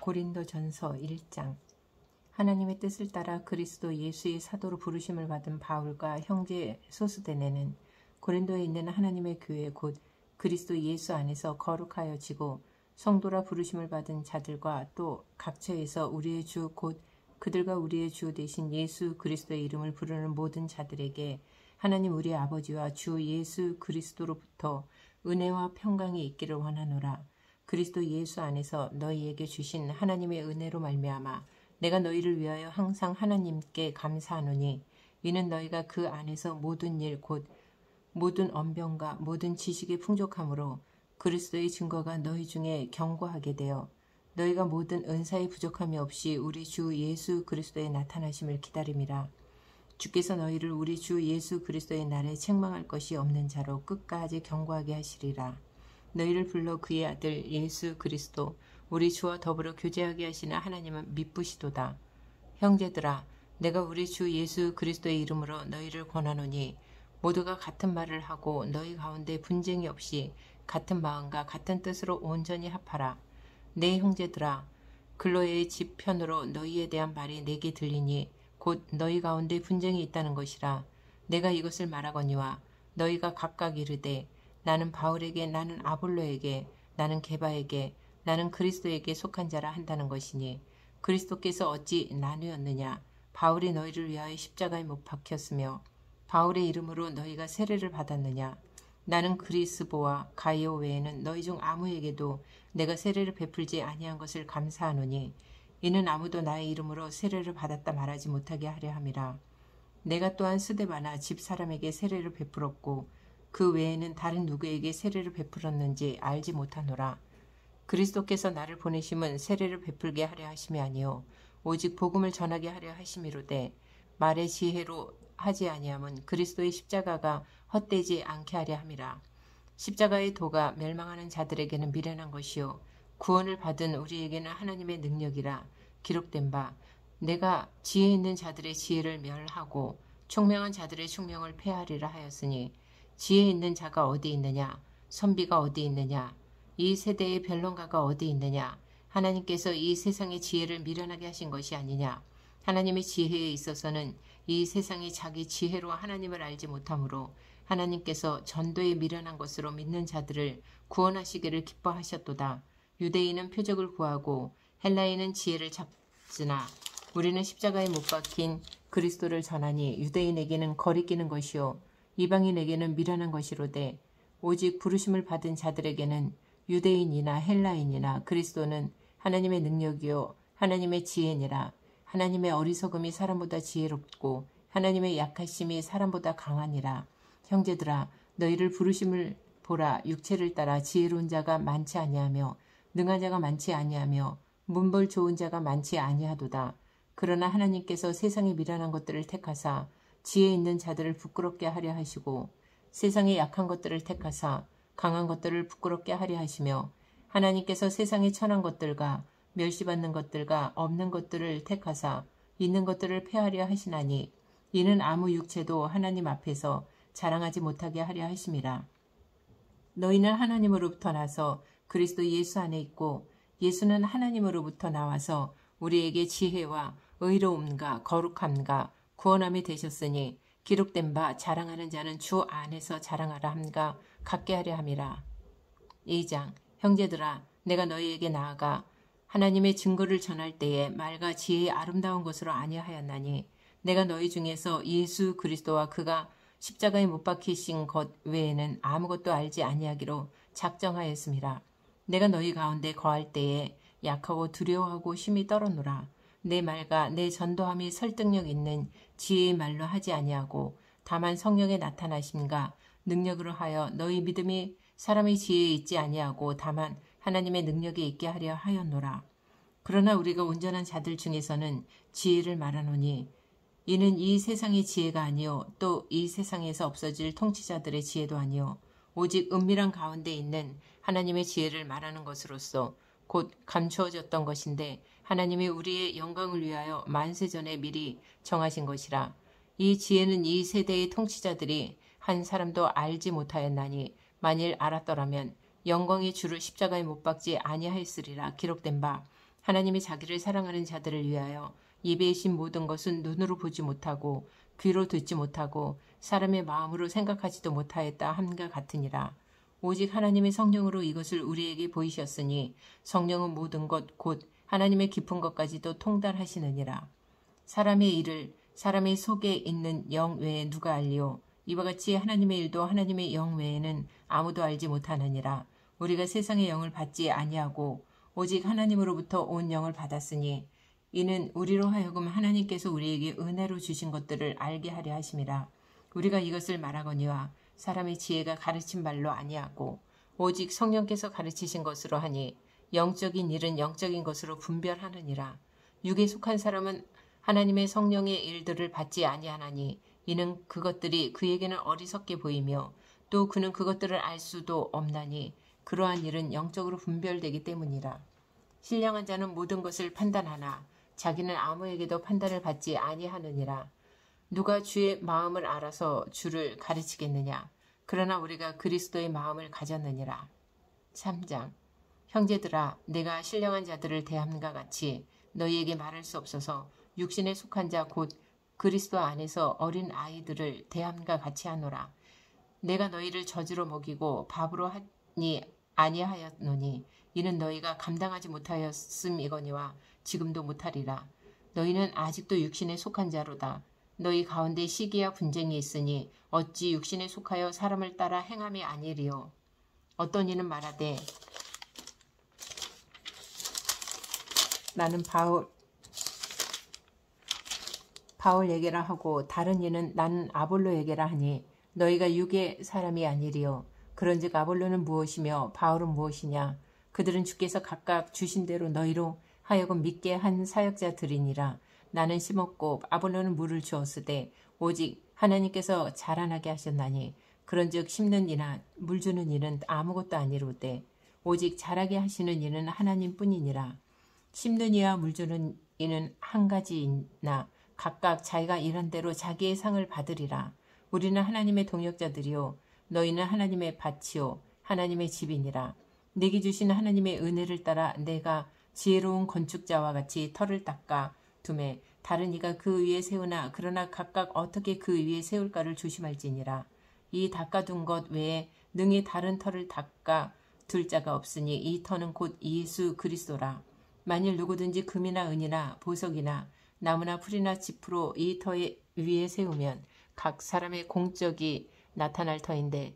고린도전서 1장. 하나님의 뜻을 따라 그리스도 예수의 사도로 부르심을 받은 바울과 형제 소스데네는 고린도에 있는 하나님의 교회 곧 그리스도 예수 안에서 거룩하여지고 성도라 부르심을 받은 자들과 또 각처에서 우리의 주 곧 그들과 우리의 주 되신 예수 그리스도의 이름을 부르는 모든 자들에게 하나님 우리 아버지와 주 예수 그리스도로부터 은혜와 평강이 있기를 원하노라. 그리스도 예수 안에서 너희에게 주신 하나님의 은혜로 말미암아 내가 너희를 위하여 항상 하나님께 감사하노니 이는 너희가 그 안에서 모든 일 곧 모든 언변과 모든 지식의 풍족함으로 그리스도의 증거가 너희 중에 견고하게 되어 너희가 모든 은사의 부족함이 없이 우리 주 예수 그리스도의 나타나심을 기다림이라. 주께서 너희를 우리 주 예수 그리스도의 날에 책망할 것이 없는 자로 끝까지 견고하게 하시리라. 너희를 불러 그의 아들 예수 그리스도 우리 주와 더불어 교제하게 하시는 하나님은 미쁘시도다. 형제들아, 내가 우리 주 예수 그리스도의 이름으로 너희를 권하노니 모두가 같은 말을 하고 너희 가운데 분쟁이 없이 같은 마음과 같은 뜻으로 온전히 합하라. 내 형제들아, 글로의 집 편으로 너희에 대한 말이 내게 들리니 곧 너희 가운데 분쟁이 있다는 것이라. 내가 이것을 말하거니와 너희가 각각 이르되 나는 바울에게 나는 아볼로에게 나는 게바에게 나는 그리스도에게 속한 자라 한다는 것이니 그리스도께서 어찌 나누었느냐. 바울이 너희를 위하여 십자가에 못 박혔으며 바울의 이름으로 너희가 세례를 받았느냐. 나는 그리스보와 가이오 외에는 너희 중 아무에게도 내가 세례를 베풀지 아니한 것을 감사하노니 이는 아무도 나의 이름으로 세례를 받았다 말하지 못하게 하려 함이라. 내가 또한 스데바나 집사람에게 세례를 베풀었고 그 외에는 다른 누구에게 세례를 베풀었는지 알지 못하노라. 그리스도께서 나를 보내심은 세례를 베풀게 하려 하심이 아니요 오직 복음을 전하게 하려 하심이로되 말의 지혜로 하지 아니함은 그리스도의 십자가가 헛되지 않게 하려 함이라. 십자가의 도가 멸망하는 자들에게는 미련한 것이요 구원을 받은 우리에게는 하나님의 능력이라. 기록된 바 내가 지혜 있는 자들의 지혜를 멸하고 총명한 자들의 총명을 폐하리라 하였으니 지혜 있는 자가 어디 있느냐. 선비가 어디 있느냐. 이 세대의 변론가가 어디 있느냐. 하나님께서 이 세상의 지혜를 미련하게 하신 것이 아니냐. 하나님의 지혜에 있어서는 이 세상이 자기 지혜로 하나님을 알지 못하므로 하나님께서 전도에 미련한 것으로 믿는 자들을 구원하시기를 기뻐하셨도다. 유대인은 표적을 구하고 헬라인은 지혜를 찾으나 우리는 십자가에 못 박힌 그리스도를 전하니 유대인에게는 거리끼는 것이요 이방인에게는 미련한 것이로되 오직 부르심을 받은 자들에게는 유대인이나 헬라인이나 그리스도는 하나님의 능력이요 하나님의 지혜니라. 하나님의 어리석음이 사람보다 지혜롭고 하나님의 약하심이 사람보다 강하니라. 형제들아, 너희를 부르심을 보라. 육체를 따라 지혜로운 자가 많지 아니하며 능한 자가 많지 아니하며 문벌 좋은 자가 많지 아니하도다. 그러나 하나님께서 세상에 미련한 것들을 택하사 지혜 있는 자들을 부끄럽게 하려 하시고 세상에 약한 것들을 택하사 강한 것들을 부끄럽게 하려 하시며 하나님께서 세상에 천한 것들과 멸시받는 것들과 없는 것들을 택하사 있는 것들을 폐하려 하시나니 이는 아무 육체도 하나님 앞에서 자랑하지 못하게 하려 하심이라. 너희는 하나님으로부터 나서 그리스도 예수 안에 있고 예수는 하나님으로부터 나와서 우리에게 지혜와 의로움과 거룩함과 구원함이 되셨으니 기록된 바 자랑하는 자는 주 안에서 자랑하라 함과 같게 하려 함이라. 2장. 형제들아, 내가 너희에게 나아가 하나님의 증거를 전할 때에 말과 지혜의 아름다운 것으로 아니하였나니 내가 너희 중에서 예수 그리스도와 그가 십자가에 못 박히신 것 외에는 아무것도 알지 아니하기로 작정하였음이라. 내가 너희 가운데 거할 때에 약하고 두려워하고 심히 떨었노라. 내 말과 내 전도함이 설득력 있는 지혜의 말로 하지 아니하고 다만 성령의 나타나심과 능력으로 하여 너희 믿음이 사람의 지혜에 있지 아니하고 다만 하나님의 능력에 있게 하려 하였노라. 그러나 우리가 온전한 자들 중에서는 지혜를 말하노니 이는 이 세상의 지혜가 아니요 또 이 세상에서 없어질 통치자들의 지혜도 아니요 오직 은밀한 가운데 있는 하나님의 지혜를 말하는 것으로서 곧 감추어졌던 것인데 하나님이 우리의 영광을 위하여 만세전에 미리 정하신 것이라. 이 지혜는 이 세대의 통치자들이 한 사람도 알지 못하였나니 만일 알았더라면 영광의 주를 십자가에 못 박지 아니하였으리라. 기록된 바 하나님이 자기를 사랑하는 자들을 위하여 예배하신 모든 것은 눈으로 보지 못하고 귀로 듣지 못하고 사람의 마음으로 생각하지도 못하였다 함과 같으니라. 오직 하나님의 성령으로 이것을 우리에게 보이셨으니 성령은 모든 것 곧 하나님의 깊은 것까지도 통달하시느니라. 사람의 일을 사람의 속에 있는 영 외에 누가 알리오? 이와 같이 하나님의 일도 하나님의 영 외에는 아무도 알지 못하느니라. 우리가 세상의 영을 받지 아니하고 오직 하나님으로부터 온 영을 받았으니 이는 우리로 하여금 하나님께서 우리에게 은혜로 주신 것들을 알게 하려 하심이라. 우리가 이것을 말하거니와 사람의 지혜가 가르친 말로 아니하고 오직 성령께서 가르치신 것으로 하니 영적인 일은 영적인 것으로 분별하느니라. 육에 속한 사람은 하나님의 성령의 일들을 받지 아니하나니 이는 그것들이 그에게는 어리석게 보이며 또 그는 그것들을 알 수도 없나니 그러한 일은 영적으로 분별되기 때문이라. 신령한 자는 모든 것을 판단하나 자기는 아무에게도 판단을 받지 아니하느니라. 누가 주의 마음을 알아서 주를 가르치겠느냐? 그러나 우리가 그리스도의 마음을 가졌느니라. 3장. 형제들아, 내가 신령한 자들을 대함과 같이 너희에게 말할 수 없어서 육신에 속한 자 곧 그리스도 안에서 어린 아이들을 대함과 같이 하노라. 내가 너희를 저주로 먹이고 밥으로 하니 아니하였노니 이는 너희가 감당하지 못하였음이거니와 지금도 못하리라. 너희는 아직도 육신에 속한 자로다. 너희 가운데 시기와 분쟁이 있으니 어찌 육신에 속하여 사람을 따라 행함이 아니리요. 어떤 이는 말하되 나는 바울 얘기라 하고 다른 이는 나는 아볼로 얘기라 하니 너희가 육의 사람이 아니리요. 그런즉 아볼로는 무엇이며 바울은 무엇이냐? 그들은 주께서 각각 주신 대로 너희로 하여금 믿게 한 사역자들이니라. 나는 심었고 아볼로는 물을 주었으되 오직 하나님께서 자라나게 하셨나니 그런즉 심는 이나 물 주는 이는 아무것도 아니로되 오직 자라게 하시는 이는 하나님뿐이니라. 심는 이와 물 주는 이는 한 가지이나 각각 자기가 일한 대로 자기의 상을 받으리라. 우리는 하나님의 동역자들이요 너희는 하나님의 밭이요 하나님의 집이니라. 내게 주신 하나님의 은혜를 따라 내가 지혜로운 건축자와 같이 터를 닦아 두매 다른 이가 그 위에 세우나 그러나 각각 어떻게 그 위에 세울까를 조심할지니라. 이 닦아둔 것 외에 능히 다른 터를 닦아 둘 자가 없으니 이 터는 곧 예수 그리스도라. 만일 누구든지 금이나 은이나 보석이나 나무나 풀이나 짚으로 이 터 위에 세우면 각 사람의 공적이 나타날 터인데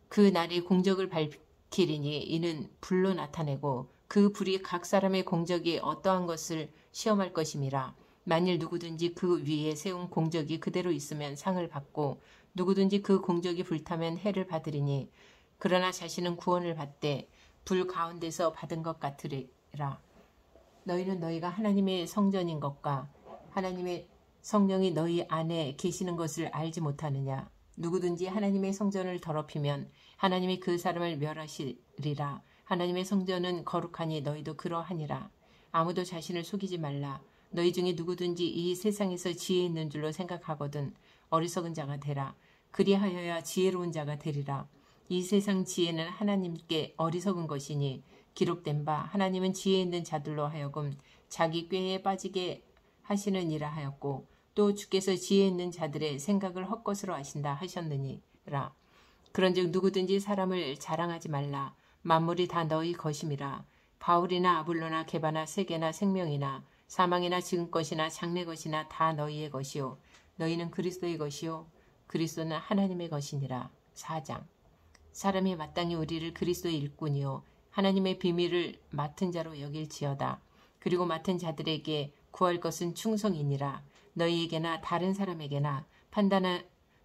그 날이 공적을 밝히리니 이는 불로 나타내고 그 불이 각 사람의 공적이 어떠한 것을 시험할 것임이라. 만일 누구든지 그 위에 세운 공적이 그대로 있으면 상을 받고 누구든지 그 공적이 불타면 해를 받으리니 그러나 자신은 구원을 받되 불 가운데서 받은 것 같으리라. 너희는 너희가 하나님의 성전인 것과 하나님의 성령이 너희 안에 계시는 것을 알지 못하느냐? 누구든지 하나님의 성전을 더럽히면 하나님이 그 사람을 멸하시리라. 하나님의 성전은 거룩하니 너희도 그러하니라. 아무도 자신을 속이지 말라. 너희 중에 누구든지 이 세상에서 지혜 있는 줄로 생각하거든 어리석은 자가 되라. 그리하여야 지혜로운 자가 되리라. 이 세상 지혜는 하나님께 어리석은 것이니 기록된 바 하나님은 지혜 있는 자들로 하여금 자기 꾀에 빠지게 하시는 이라 하였고 또 주께서 지혜 있는 자들의 생각을 헛것으로 하신다 하셨느니라. 그런즉 누구든지 사람을 자랑하지 말라. 만물이 다 너희 것임이라. 바울이나 아볼로나 게바나 세계나 생명이나 사망이나 지금 것이나 장래 것이나 다 너희의 것이요 너희는 그리스도의 것이요 그리스도는 하나님의 것이니라. 4장. 사람이 마땅히 우리를 그리스도의 일꾼이요 하나님의 비밀을 맡은 자로 여길지어다. 그리고 맡은 자들에게 구할 것은 충성이니라. 너희에게나 다른 사람에게나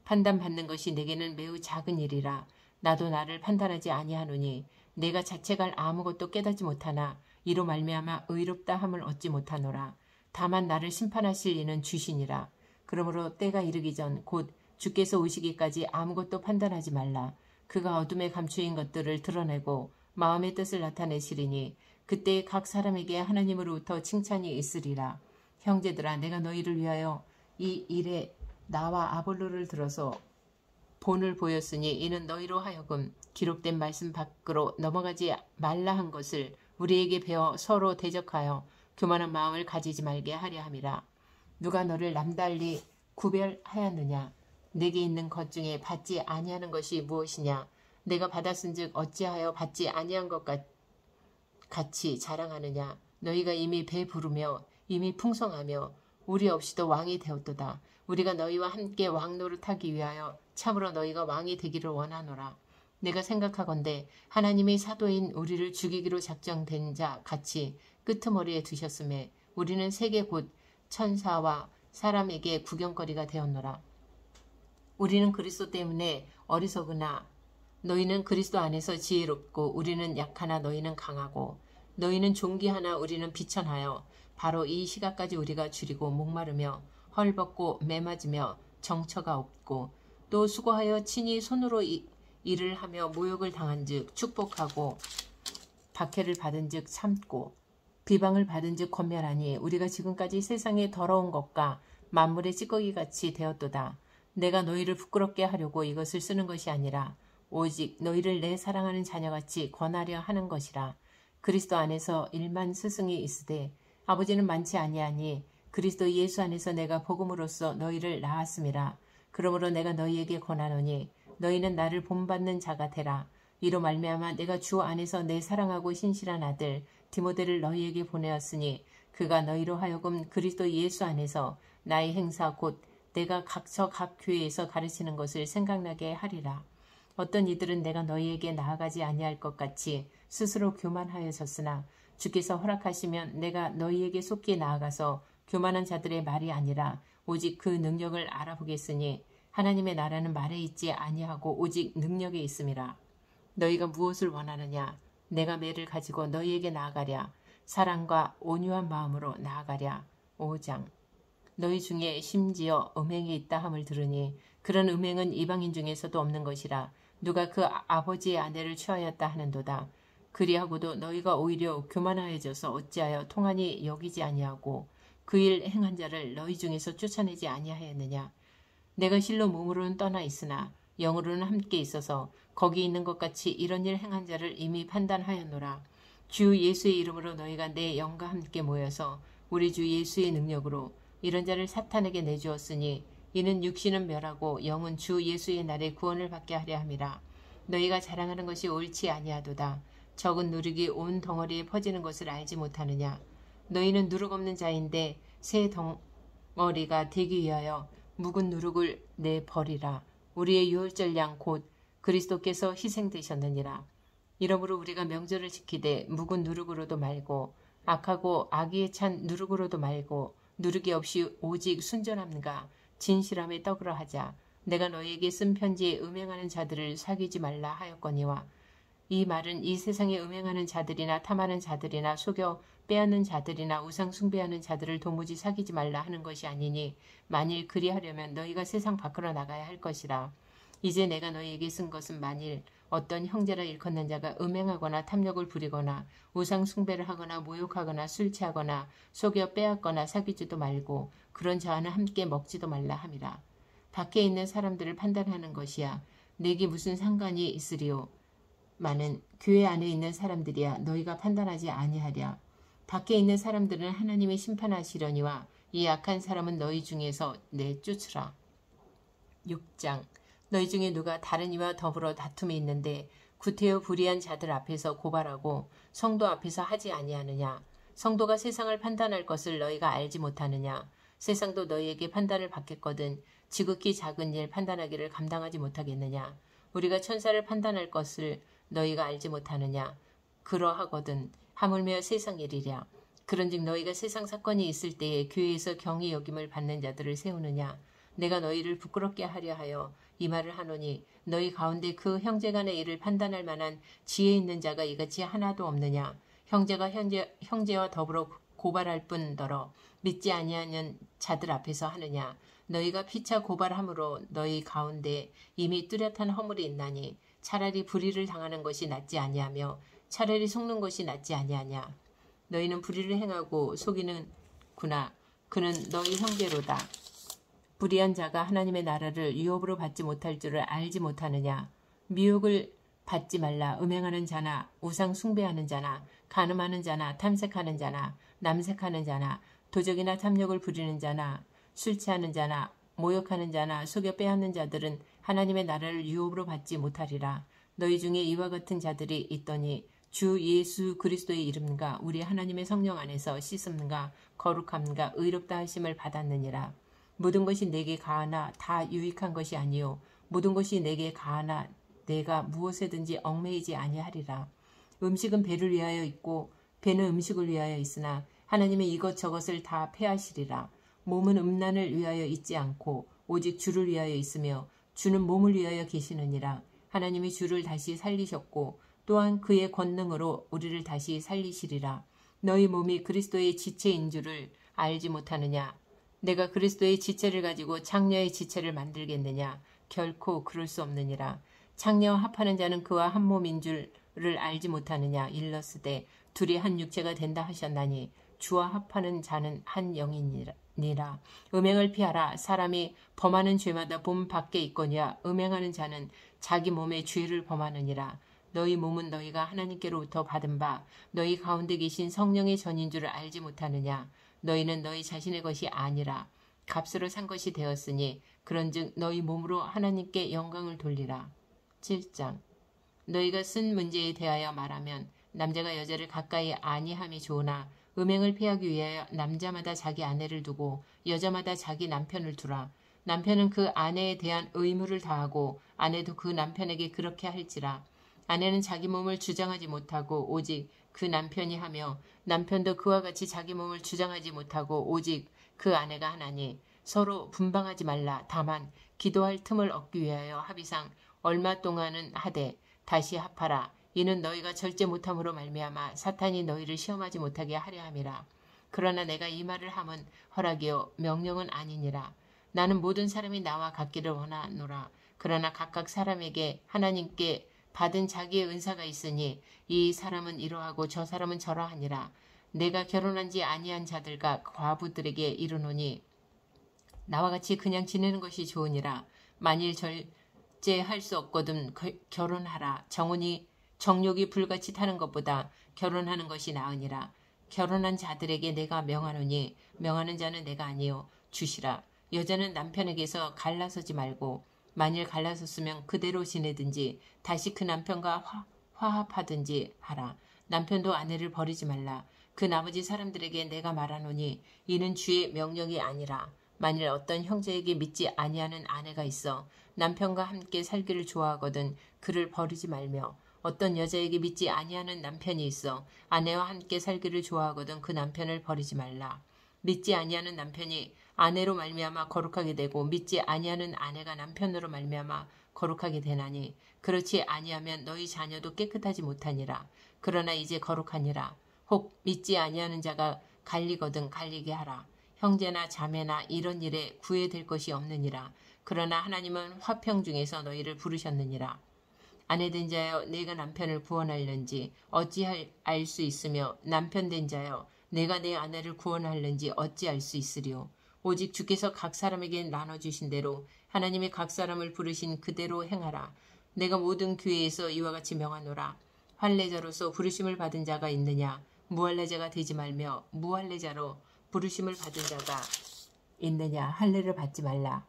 판단받는 것이 내게는 매우 작은 일이라. 나도 나를 판단하지 아니하노니 내가 자책할 아무것도 깨닫지 못하나 이로 말미암아 의롭다 함을 얻지 못하노라. 다만 나를 심판하실 이는 주시니라. 그러므로 때가 이르기 전 곧 주께서 오시기까지 아무것도 판단하지 말라. 그가 어둠에 감추인 것들을 드러내고 마음의 뜻을 나타내시리니 그때 각 사람에게 하나님으로부터 칭찬이 있으리라. 형제들아, 내가 너희를 위하여 이 일에 나와 아볼로를 들어서 본을 보였으니 이는 너희로 하여금 기록된 말씀 밖으로 넘어가지 말라 한 것을 우리에게 배워 서로 대적하여 교만한 마음을 가지지 말게 하려 함이라. 누가 너를 남달리 구별하였느냐? 내게 있는 것 중에 받지 아니하는 것이 무엇이냐? 내가 받았은즉 어찌하여 받지 아니한 것 같이 자랑하느냐? 너희가 이미 배부르며 이미 풍성하며 우리 없이도 왕이 되었도다. 우리가 너희와 함께 왕노릇하기 위하여 참으로 너희가 왕이 되기를 원하노라. 내가 생각하건대 하나님이 사도인 우리를 죽이기로 작정된 자 같이 끄트머리에 두셨음에 우리는 세계 곧 천사와 사람에게 구경거리가 되었노라. 우리는 그리스도 때문에 어리석으나 너희는 그리스도 안에서 지혜롭고 우리는 약하나 너희는 강하고 너희는 존귀하나 우리는 비천하여 바로 이 시각까지 우리가 줄이고 목마르며 헐벗고 매맞으며 정처가 없고 또 수고하여 친히 손으로 일을 하며 모욕을 당한즉 축복하고 박해를 받은즉 참고 비방을 받은즉 권면하니 우리가 지금까지 세상의 더러운 것과 만물의 찌꺼기같이 되었도다. 내가 너희를 부끄럽게 하려고 이것을 쓰는 것이 아니라 오직 너희를 내 사랑하는 자녀같이 권하려 하는 것이라. 그리스도 안에서 일만 스승이 있으되 아버지는 많지 아니하니 그리스도 예수 안에서 내가 복음으로써 너희를 낳았음이라. 그러므로 내가 너희에게 권하노니 너희는 나를 본받는 자가 되라. 이로 말미암아 내가 주 안에서 내 사랑하고 신실한 아들 디모데를 너희에게 보내었으니 그가 너희로 하여금 그리스도 예수 안에서 나의 행사 곧 내가 각처 각 교회에서 가르치는 것을 생각나게 하리라. 어떤 이들은 내가 너희에게 나아가지 아니할 것 같이 스스로 교만하여졌으나 주께서 허락하시면 내가 너희에게 속히 나아가서 교만한 자들의 말이 아니라 오직 그 능력을 알아보겠으니 하나님의 나라는 말에 있지 아니하고 오직 능력에 있음이라. 너희가 무엇을 원하느냐? 내가 매를 가지고 너희에게 나아가랴. 사랑과 온유한 마음으로 나아가랴. 5장. 너희 중에 심지어 음행이 있다 함을 들으니 그런 음행은 이방인 중에서도 없는 것이라. 누가 그 아버지의 아내를 취하였다 하는도다. 그리하고도 너희가 오히려 교만하여져서 어찌하여 통한이 여기지 아니하고 그 일 행한 자를 너희 중에서 쫓아내지 아니하였느냐. 내가 실로 몸으로는 떠나 있으나 영으로는 함께 있어서 거기 있는 것 같이 이런 일 행한 자를 이미 판단하였노라. 주 예수의 이름으로 너희가 내 영과 함께 모여서 우리 주 예수의 능력으로 이런 자를 사탄에게 내주었으니 이는 육신은 멸하고 영은 주 예수의 날에 구원을 받게 하려 함이라. 너희가 자랑하는 것이 옳지 아니하도다. 적은 누룩이 온 덩어리에 퍼지는 것을 알지 못하느냐. 너희는 누룩 없는 자인데 새 덩어리가 되기 위하여 묵은 누룩을 내버리라. 우리의 유월절 양 곧 그리스도께서 희생되셨느니라. 이러므로 우리가 명절을 지키되 묵은 누룩으로도 말고 악하고 악의에 찬 누룩으로도 말고 누룩이 없이 오직 순전함과 진실함의 떡으로 하자. 내가 너희에게 쓴 편지에 음행하는 자들을 사귀지 말라 하였거니와 이 말은 이 세상에 음행하는 자들이나 탐하는 자들이나 속여 빼앗는 자들이나 우상 숭배하는 자들을 도무지 사귀지 말라 하는 것이 아니니 만일 그리하려면 너희가 세상 밖으로 나가야 할 것이라. 이제 내가 너희에게 쓴 것은 만일 어떤 형제라 일컫는 자가 음행하거나 탐욕을 부리거나 우상 숭배를 하거나 모욕하거나 술 취하거나 속여 빼앗거나 사귀지도 말고 그런 자와는 함께 먹지도 말라 함이라. 밖에 있는 사람들을 판단하는 것이야 내게 무슨 상관이 있으리요. 많은 교회 안에 있는 사람들이야 너희가 판단하지 아니하랴. 밖에 있는 사람들은 하나님이 심판하시려니와 이 악한 사람은 너희 중에서 내쫓으라. 6장. 너희 중에 누가 다른 이와 더불어 다툼이 있는데 구태여 불의한 자들 앞에서 고발하고 성도 앞에서 하지 아니하느냐. 성도가 세상을 판단할 것을 너희가 알지 못하느냐. 세상도 너희에게 판단을 받겠거든 지극히 작은 일 판단하기를 감당하지 못하겠느냐. 우리가 천사를 판단할 것을 너희가 알지 못하느냐. 그러하거든 하물며 세상 일이랴. 그런즉 너희가 세상 사건이 있을 때에 교회에서 경히 여김을 받는 자들을 세우느냐. 내가 너희를 부끄럽게 하려 하여 이 말을 하노니 너희 가운데 그 형제간의 일을 판단할 만한 지혜 있는 자가 이같이 하나도 없느냐. 형제가 형제와 더불어 고발할 뿐더러 믿지 아니하는 자들 앞에서 하느냐. 너희가 피차 고발함으로 너희 가운데 이미 뚜렷한 허물이 있나니 차라리 불의를 당하는 것이 낫지 아니하며 차라리 속는 것이 낫지 아니하냐. 너희는 불의를 행하고 속이는구나. 그는 너희 형제로다. 불의한 자가 하나님의 나라를 유업으로 받지 못할 줄을 알지 못하느냐. 미혹을 받지 말라. 음행하는 자나 우상 숭배하는 자나 간음하는 자나 탐색하는 자나 남색하는 자나 도적이나 탐욕을 부리는 자나 술 취하는 자나 모욕하는 자나 속여 빼앗는 자들은 하나님의 나라를 유업으로 받지 못하리라. 너희 중에 이와 같은 자들이 있더니 주 예수 그리스도의 이름과 우리 하나님의 성령 안에서 씻음과 거룩함과 의롭다 하심을 받았느니라. 모든 것이 내게 가하나 다 유익한 것이 아니요 모든 것이 내게 가하나 내가 무엇에든지 얽매이지 아니하리라. 음식은 배를 위하여 있고 배는 음식을 위하여 있으나 하나님의 이것저것을 다 패하시리라. 몸은 음란을 위하여 있지 않고 오직 주를 위하여 있으며 주는 몸을 위하여 계시느니라. 하나님이 주를 다시 살리셨고 또한 그의 권능으로 우리를 다시 살리시리라. 너희 몸이 그리스도의 지체인 줄을 알지 못하느냐? 내가 그리스도의 지체를 가지고 창녀의 지체를 만들겠느냐? 결코 그럴 수 없느니라. 창녀와 합하는 자는 그와 한 몸인 줄을 알지 못하느냐? 일러스되 둘이 한 육체가 된다 하셨나니 주와 합하는 자는 한 영이니라. 음행을 피하라. 사람이 범하는 죄마다 몸 밖에 있거니와 음행하는 자는 자기 몸의 죄를 범하느니라. 너희 몸은 너희가 하나님께로부터 받은 바 너희 가운데 계신 성령의 전인 줄을 알지 못하느냐. 너희는 너희 자신의 것이 아니라 값으로 산 것이 되었으니 그런즉 너희 몸으로 하나님께 영광을 돌리라. 7장 너희가 쓴 문제에 대하여 말하면 남자가 여자를 가까이 아니함이 좋으나 음행을 피하기 위하여 남자마다 자기 아내를 두고 여자마다 자기 남편을 두라. 남편은 그 아내에 대한 의무를 다하고 아내도 그 남편에게 그렇게 할지라. 아내는 자기 몸을 주장하지 못하고 오직 그 남편이 하며 남편도 그와 같이 자기 몸을 주장하지 못하고 오직 그 아내가 하나니 서로 분방하지 말라. 다만 기도할 틈을 얻기 위하여 합의상 얼마 동안은 하되 다시 합하라. 이는 너희가 절제 못함으로 말미암아 사탄이 너희를 시험하지 못하게 하려 함이라. 그러나 내가 이 말을 함은 허락이요 명령은 아니니라. 나는 모든 사람이 나와 같기를 원하노라. 그러나 각각 사람에게 하나님께 받은 자기의 은사가 있으니 이 사람은 이러하고 저 사람은 저러하니라. 내가 결혼한 지 아니한 자들과 과부들에게 이르노니 나와 같이 그냥 지내는 것이 좋으니라. 만일 절제할 수 없거든 결혼하라. 정욕이 불같이 타는 것보다 결혼하는 것이 나으니라. 결혼한 자들에게 내가 명하노니 명하는 자는 내가 아니요 주시라. 여자는 남편에게서 갈라서지 말고 만일 갈라섰으면 그대로 지내든지 다시 그 남편과 화합하든지 하라. 남편도 아내를 버리지 말라. 그 나머지 사람들에게 내가 말하노니 이는 주의 명령이 아니라 만일 어떤 형제에게 믿지 아니하는 아내가 있어 남편과 함께 살기를 좋아하거든 그를 버리지 말며 어떤 여자에게 믿지 아니하는 남편이 있어 아내와 함께 살기를 좋아하거든 그 남편을 버리지 말라. 믿지 아니하는 남편이 아내로 말미암아 거룩하게 되고 믿지 아니하는 아내가 남편으로 말미암아 거룩하게 되나니 그렇지 아니하면 너희 자녀도 깨끗하지 못하니라. 그러나 이제 거룩하니라. 혹 믿지 아니하는 자가 갈리거든 갈리게 하라. 형제나 자매나 이런 일에 구애될 것이 없느니라. 그러나 하나님은 화평 중에서 너희를 부르셨느니라. 아내된 자여 내가 남편을 구원할는지 어찌 알 수 있으며 남편 된 자여 내가 내 아내를 구원할는지 어찌 알 수 있으리요. 오직 주께서 각 사람에게 나눠주신 대로 하나님의 각 사람을 부르신 그대로 행하라. 내가 모든 교회에서 이와 같이 명하노라. 할례자로서 부르심을 받은 자가 있느냐. 무할례자가 되지 말며 무할례자로 부르심을 받은 자가 있느냐. 할례를 받지 말라.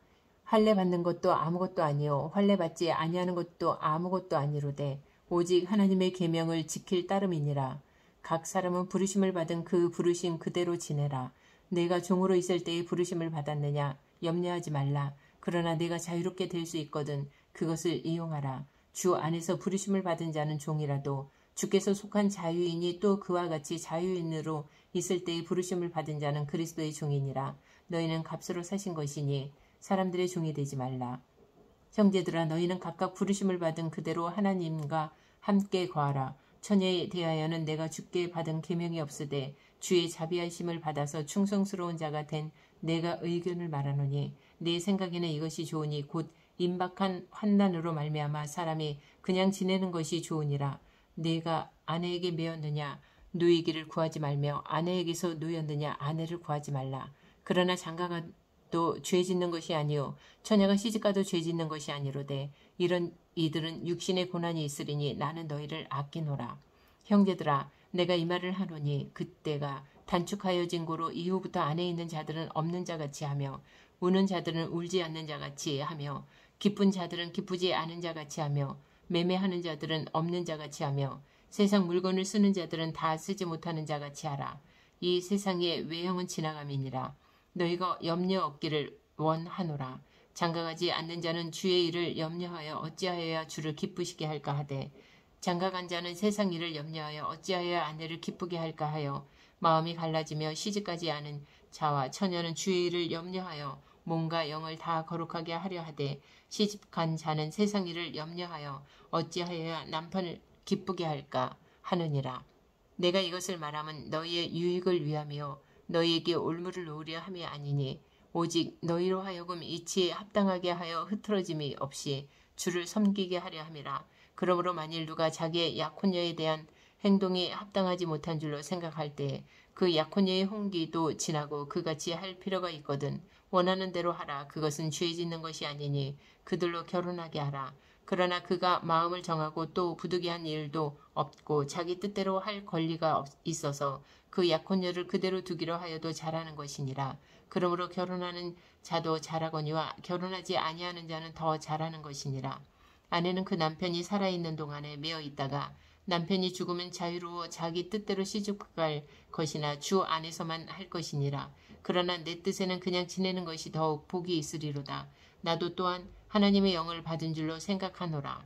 할례 받는 것도 아무것도 아니요 할례 받지 아니하는 것도 아무것도 아니로되 오직 하나님의 계명을 지킬 따름이니라. 각 사람은 부르심을 받은 그 부르심 그대로 지내라. 내가 종으로 있을 때의 부르심을 받았느냐 염려하지 말라. 그러나 내가 자유롭게 될 수 있거든 그것을 이용하라. 주 안에서 부르심을 받은 자는 종이라도 주께서 속한 자유인이 또 그와 같이 자유인으로 있을 때의 부르심을 받은 자는 그리스도의 종이니라. 너희는 값으로 사신 것이니 사람들의 종이 되지 말라. 형제들아 너희는 각각 부르심을 받은 그대로 하나님과 함께 거하라. 처녀에 대하여는 내가 주께 받은 계명이 없으되 주의 자비하심을 받아서 충성스러운 자가 된 내가 의견을 말하노니 내 생각에는 이것이 좋으니 곧 임박한 환난으로 말미암아 사람이 그냥 지내는 것이 좋으니라. 내가 아내에게 매었느냐 누이기를 구하지 말며 아내에게서 누였느냐 아내를 구하지 말라. 그러나 장가가 또 죄 짓는 것이 아니요 처녀가 시집가도 죄 짓는 것이 아니로되 이런 이들은 육신의 고난이 있으리니 나는 너희를 아끼노라. 형제들아 내가 이 말을 하노니 그때가 단축하여진 고로 이후부터 안에 있는 자들은 없는 자같이 하며 우는 자들은 울지 않는 자같이 하며 기쁜 자들은 기쁘지 않은 자같이 하며 매매하는 자들은 없는 자같이 하며 세상 물건을 쓰는 자들은 다 쓰지 못하는 자같이 하라. 이 세상의 외형은 지나감이니라. 너희가 염려 없기를 원하노라. 장가가지 않는 자는 주의 일을 염려하여 어찌하여야 주를 기쁘시게 할까 하되 장가간 자는 세상 일을 염려하여 어찌하여야 아내를 기쁘게 할까 하여 마음이 갈라지며 시집가지 않은 자와 처녀는 주의 일을 염려하여 몸과 영을 다 거룩하게 하려 하되 시집간 자는 세상 일을 염려하여 어찌하여야 남편을 기쁘게 할까 하느니라. 내가 이것을 말하면 너희의 유익을 위함이요 너희에게 올무를 놓으려 함이 아니니 오직 너희로 하여금 이치에 합당하게 하여 흐트러짐이 없이 주를 섬기게 하려 함이라. 그러므로 만일 누가 자기의 약혼녀에 대한 행동이 합당하지 못한 줄로 생각할 때 그 약혼녀의 홍기도 지나고 그같이 할 필요가 있거든 원하는 대로 하라. 그것은 죄 짓는 것이 아니니 그들로 결혼하게 하라. 그러나 그가 마음을 정하고 또 부득이한 일도 없고 자기 뜻대로 할 권리가 있어서 그 약혼녀를 그대로 두기로 하여도 잘하는 것이니라. 그러므로 결혼하는 자도 잘하거니와 결혼하지 아니하는 자는 더 잘하는 것이니라. 아내는 그 남편이 살아있는 동안에 매어 있다가 남편이 죽으면 자유로워 자기 뜻대로 시집갈 것이나 주 안에서만 할 것이니라. 그러나 내 뜻에는 그냥 지내는 것이 더욱 복이 있으리로다. 나도 또한 하나님의 영을 받은 줄로 생각하노라.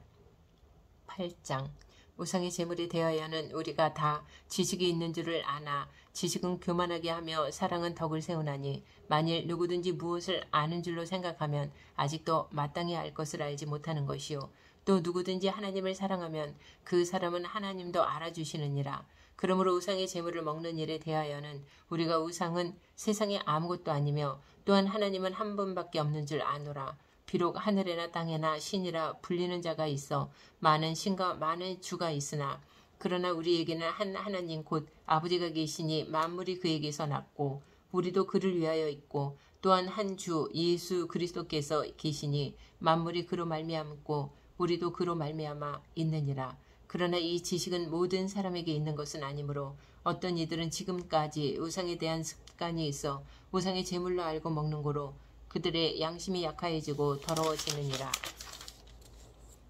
8장 우상의 제물에 대하여는 우리가 다 지식이 있는 줄을 아나 지식은 교만하게 하며 사랑은 덕을 세우나니 만일 누구든지 무엇을 아는 줄로 생각하면 아직도 마땅히 알 것을 알지 못하는 것이요 또 누구든지 하나님을 사랑하면 그 사람은 하나님도 알아주시느니라. 그러므로 우상의 제물을 먹는 일에 대하여는 우리가 우상은 세상에 아무것도 아니며 또한 하나님은 한 분밖에 없는 줄 아노라. 비록 하늘에나 땅에나 신이라 불리는 자가 있어 많은 신과 많은 주가 있으나 그러나 우리에게는 한 하나님 곧 아버지가 계시니 만물이 그에게서 났고 우리도 그를 위하여 있고 또한 한 주 예수 그리스도께서 계시니 만물이 그로 말미암고 우리도 그로 말미암아 있느니라. 그러나 이 지식은 모든 사람에게 있는 것은 아니므로 어떤 이들은 지금까지 우상에 대한 습관이 있어 우상의 제물로 알고 먹는 고로 그들의 양심이 약하여지고 더러워지느니라.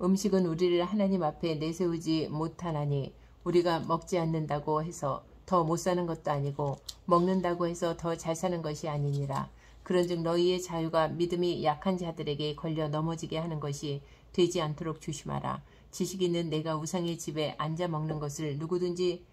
음식은 우리를 하나님 앞에 내세우지 못하나니 우리가 먹지 않는다고 해서 더 못 사는 것도 아니고 먹는다고 해서 더 잘 사는 것이 아니니라. 그런즉 너희의 자유가 믿음이 약한 자들에게 걸려 넘어지게 하는 것이 되지 않도록 조심하라. 지식 있는 내가 우상의 집에 앉아 먹는 것을 누구든지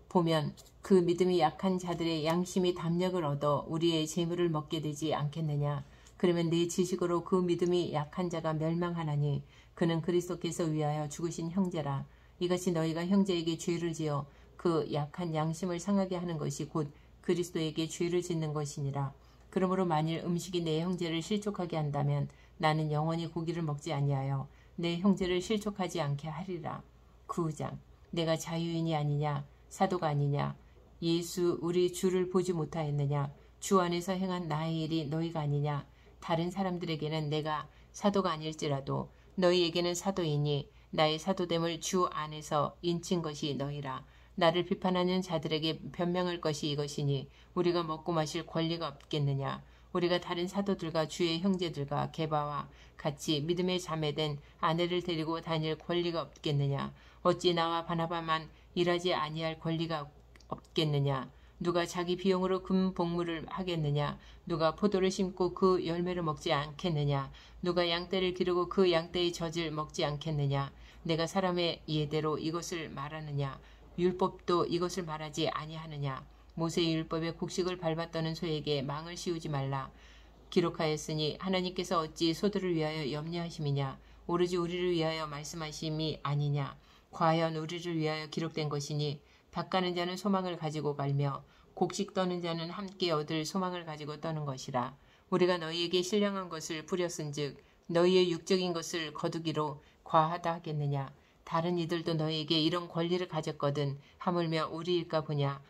보면 그 믿음이 약한 자들의 양심이 담력을 얻어 우리의 재물을 먹게 되지 않겠느냐. 그러면 내 지식으로 그 믿음이 약한 자가 멸망하나니 그는 그리스도께서 위하여 죽으신 형제라. 이같이 너희가 형제에게 죄를 지어 그 약한 양심을 상하게 하는 것이 곧 그리스도에게 죄를 짓는 것이니라. 그러므로 만일 음식이 내 형제를 실족하게 한다면 나는 영원히 고기를 먹지 아니하여 내 형제를 실족하지 않게 하리라. 9장 내가 자유인이 아니냐 사도가 아니냐 예수 우리 주를 보지 못하였느냐 주 안에서 행한 나의 일이 너희가 아니냐 다른 사람들에게는 내가 사도가 아닐지라도 너희에게는 사도이니 나의 사도됨을 주 안에서 인친 것이 너희라. 나를 비판하는 자들에게 변명할 것이 이것이니 우리가 먹고 마실 권리가 없겠느냐. 우리가 다른 사도들과 주의 형제들과 게바와 같이 믿음의 자매된 아내를 데리고 다닐 권리가 없겠느냐. 어찌 나와 바나바만 일하지 아니할 권리가 없겠느냐. 누가 자기 비용으로 금 복무를 하겠느냐. 누가 포도를 심고 그 열매를 먹지 않겠느냐. 누가 양떼를 기르고 그 양떼의 젖을 먹지 않겠느냐. 내가 사람의 예대로 이것을 말하느냐. 율법도 이것을 말하지 아니하느냐. 모세의 율법에 곡식을 밟았다는 소에게 망을 씌우지 말라. 기록하였으니 하나님께서 어찌 소들을 위하여 염려하심이냐. 오로지 우리를 위하여 말씀하심이 아니냐. 과연 우리를 위하여 기록된 것이니 밭가는 자는 소망을 가지고 갈며 곡식 떠는 자는 함께 얻을 소망을 가지고 떠는 것이라. 우리가 너희에게 신령한 것을 뿌렸은즉 너희의 육적인 것을 거두기로 과하다 하겠느냐. 다른 이들도 너희에게 이런 권리를 가졌거든 하물며 우리일까 보냐.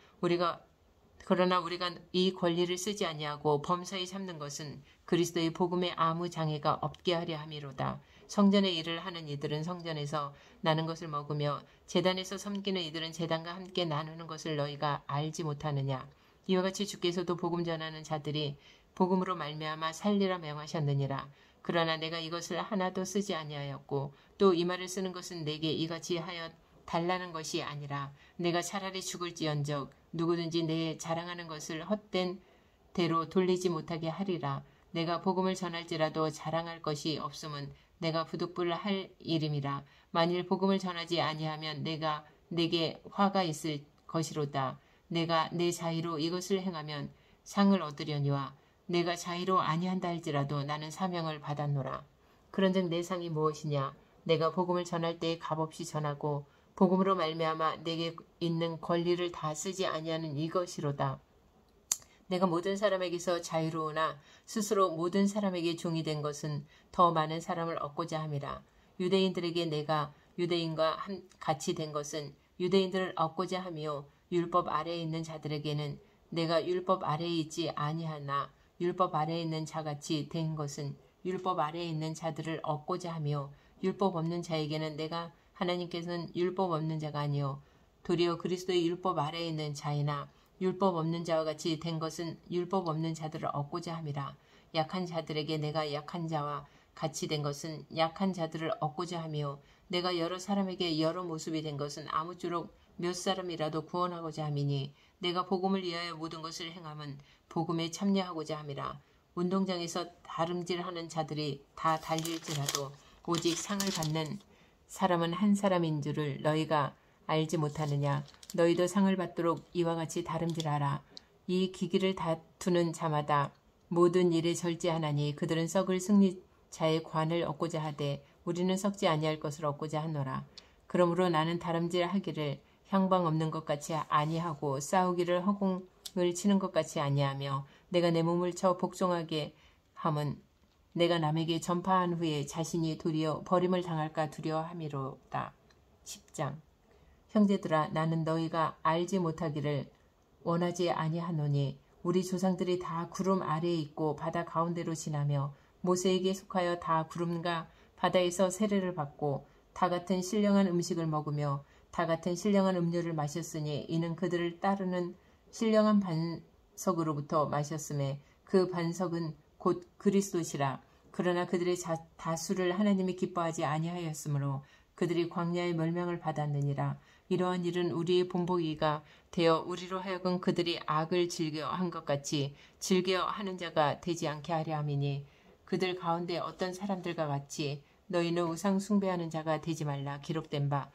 그러나 우리가 이 권리를 쓰지 아니하고 범사에 참는 것은 그리스도의 복음에 아무 장애가 없게 하려 함이로다. 성전의 일을 하는 이들은 성전에서 나는 것을 먹으며 제단에서 섬기는 이들은 제단과 함께 나누는 것을 너희가 알지 못하느냐. 이와 같이 주께서도 복음 전하는 자들이 복음으로 말미암아 살리라 명하셨느니라. 그러나 내가 이것을 하나도 쓰지 아니하였고 또 이 말을 쓰는 것은 내게 이같이 하여 달라는 것이 아니라 내가 차라리 죽을지언정 누구든지 내 자랑하는 것을 헛된 대로 돌리지 못하게 하리라. 내가 복음을 전할지라도 자랑할 것이 없음은 내가 부득불할 일임이라. 만일 복음을 전하지 아니하면 내게 화가 있을 것이로다. 내가 내 자의로 이것을 행하면 상을 얻으려니와 내가 자의로 아니한다 할지라도 나는 사명을 받았노라. 그런즉 내 상이 무엇이냐? 내가 복음을 전할 때에 값없이 전하고 복음으로 말미암아 내게 있는 권리를 다 쓰지 아니하는 이것이로다. 내가 모든 사람에게서 자유로우나 스스로 모든 사람에게 종이 된 것은 더 많은 사람을 얻고자 함이라. 유대인들에게 내가 유대인과 같이 된 것은 유대인들을 얻고자 하며 율법 아래에 있는 자들에게는 내가 율법 아래에 있지 아니하나 율법 아래에 있는 자같이 된 것은 율법 아래에 있는 자들을 얻고자 하며 율법 없는 자에게는 내가 하나님께서는 율법 없는 자가 아니요 도리어 그리스도의 율법 아래에 있는 자이나 율법 없는 자와 같이 된 것은 율법 없는 자들을 얻고자 함이라. 약한 자들에게 내가 약한 자와 같이 된 것은 약한 자들을 얻고자 하며 내가 여러 사람에게 여러 모습이 된 것은 아무쪼록 몇 사람이라도 구원하고자 함이니 내가 복음을 위하여 모든 것을 행함은 복음에 참여하고자 함이라. 운동장에서 다름질하는 자들이 다 달릴지라도 오직 상을 받는 사람은 한 사람인 줄을 너희가 알지 못하느냐. 너희도 상을 받도록 이와 같이 다름질하라. 이 기기를 다투는 자마다 모든 일에 절제하나니 그들은 썩을 승리자의 관을 얻고자 하되 우리는 썩지 아니할 것을 얻고자 하노라. 그러므로 나는 다름질하기를 향방 없는 것 같이 아니하고 싸우기를 허공을 치는 것 같이 아니하며 내가 내 몸을 쳐 복종하게 함은 내가 남에게 전파한 후에 자신이 도리어 버림을 당할까 두려워함이로다. 10장. 형제들아 나는 너희가 알지 못하기를 원하지 아니하노니 우리 조상들이 다 구름 아래에 있고 바다 가운데로 지나며 모세에게 속하여 다 구름과 바다에서 세례를 받고 다 같은 신령한 음식을 먹으며 다 같은 신령한 음료를 마셨으니 이는 그들을 따르는 신령한 반석으로부터 마셨음에 그 반석은 곧 그리스도시라. 그러나 그들의 다수를 하나님이 기뻐하지 아니하였으므로 그들이 광야의 멸망을 받았느니라. 이러한 일은 우리의 본보기가 되어 우리로 하여금 그들이 악을 즐겨 한 것 같이 즐겨 하는 자가 되지 않게 하려 함이니 그들 가운데 어떤 사람들과 같이 너희는 우상 숭배하는 자가 되지 말라. 기록된 바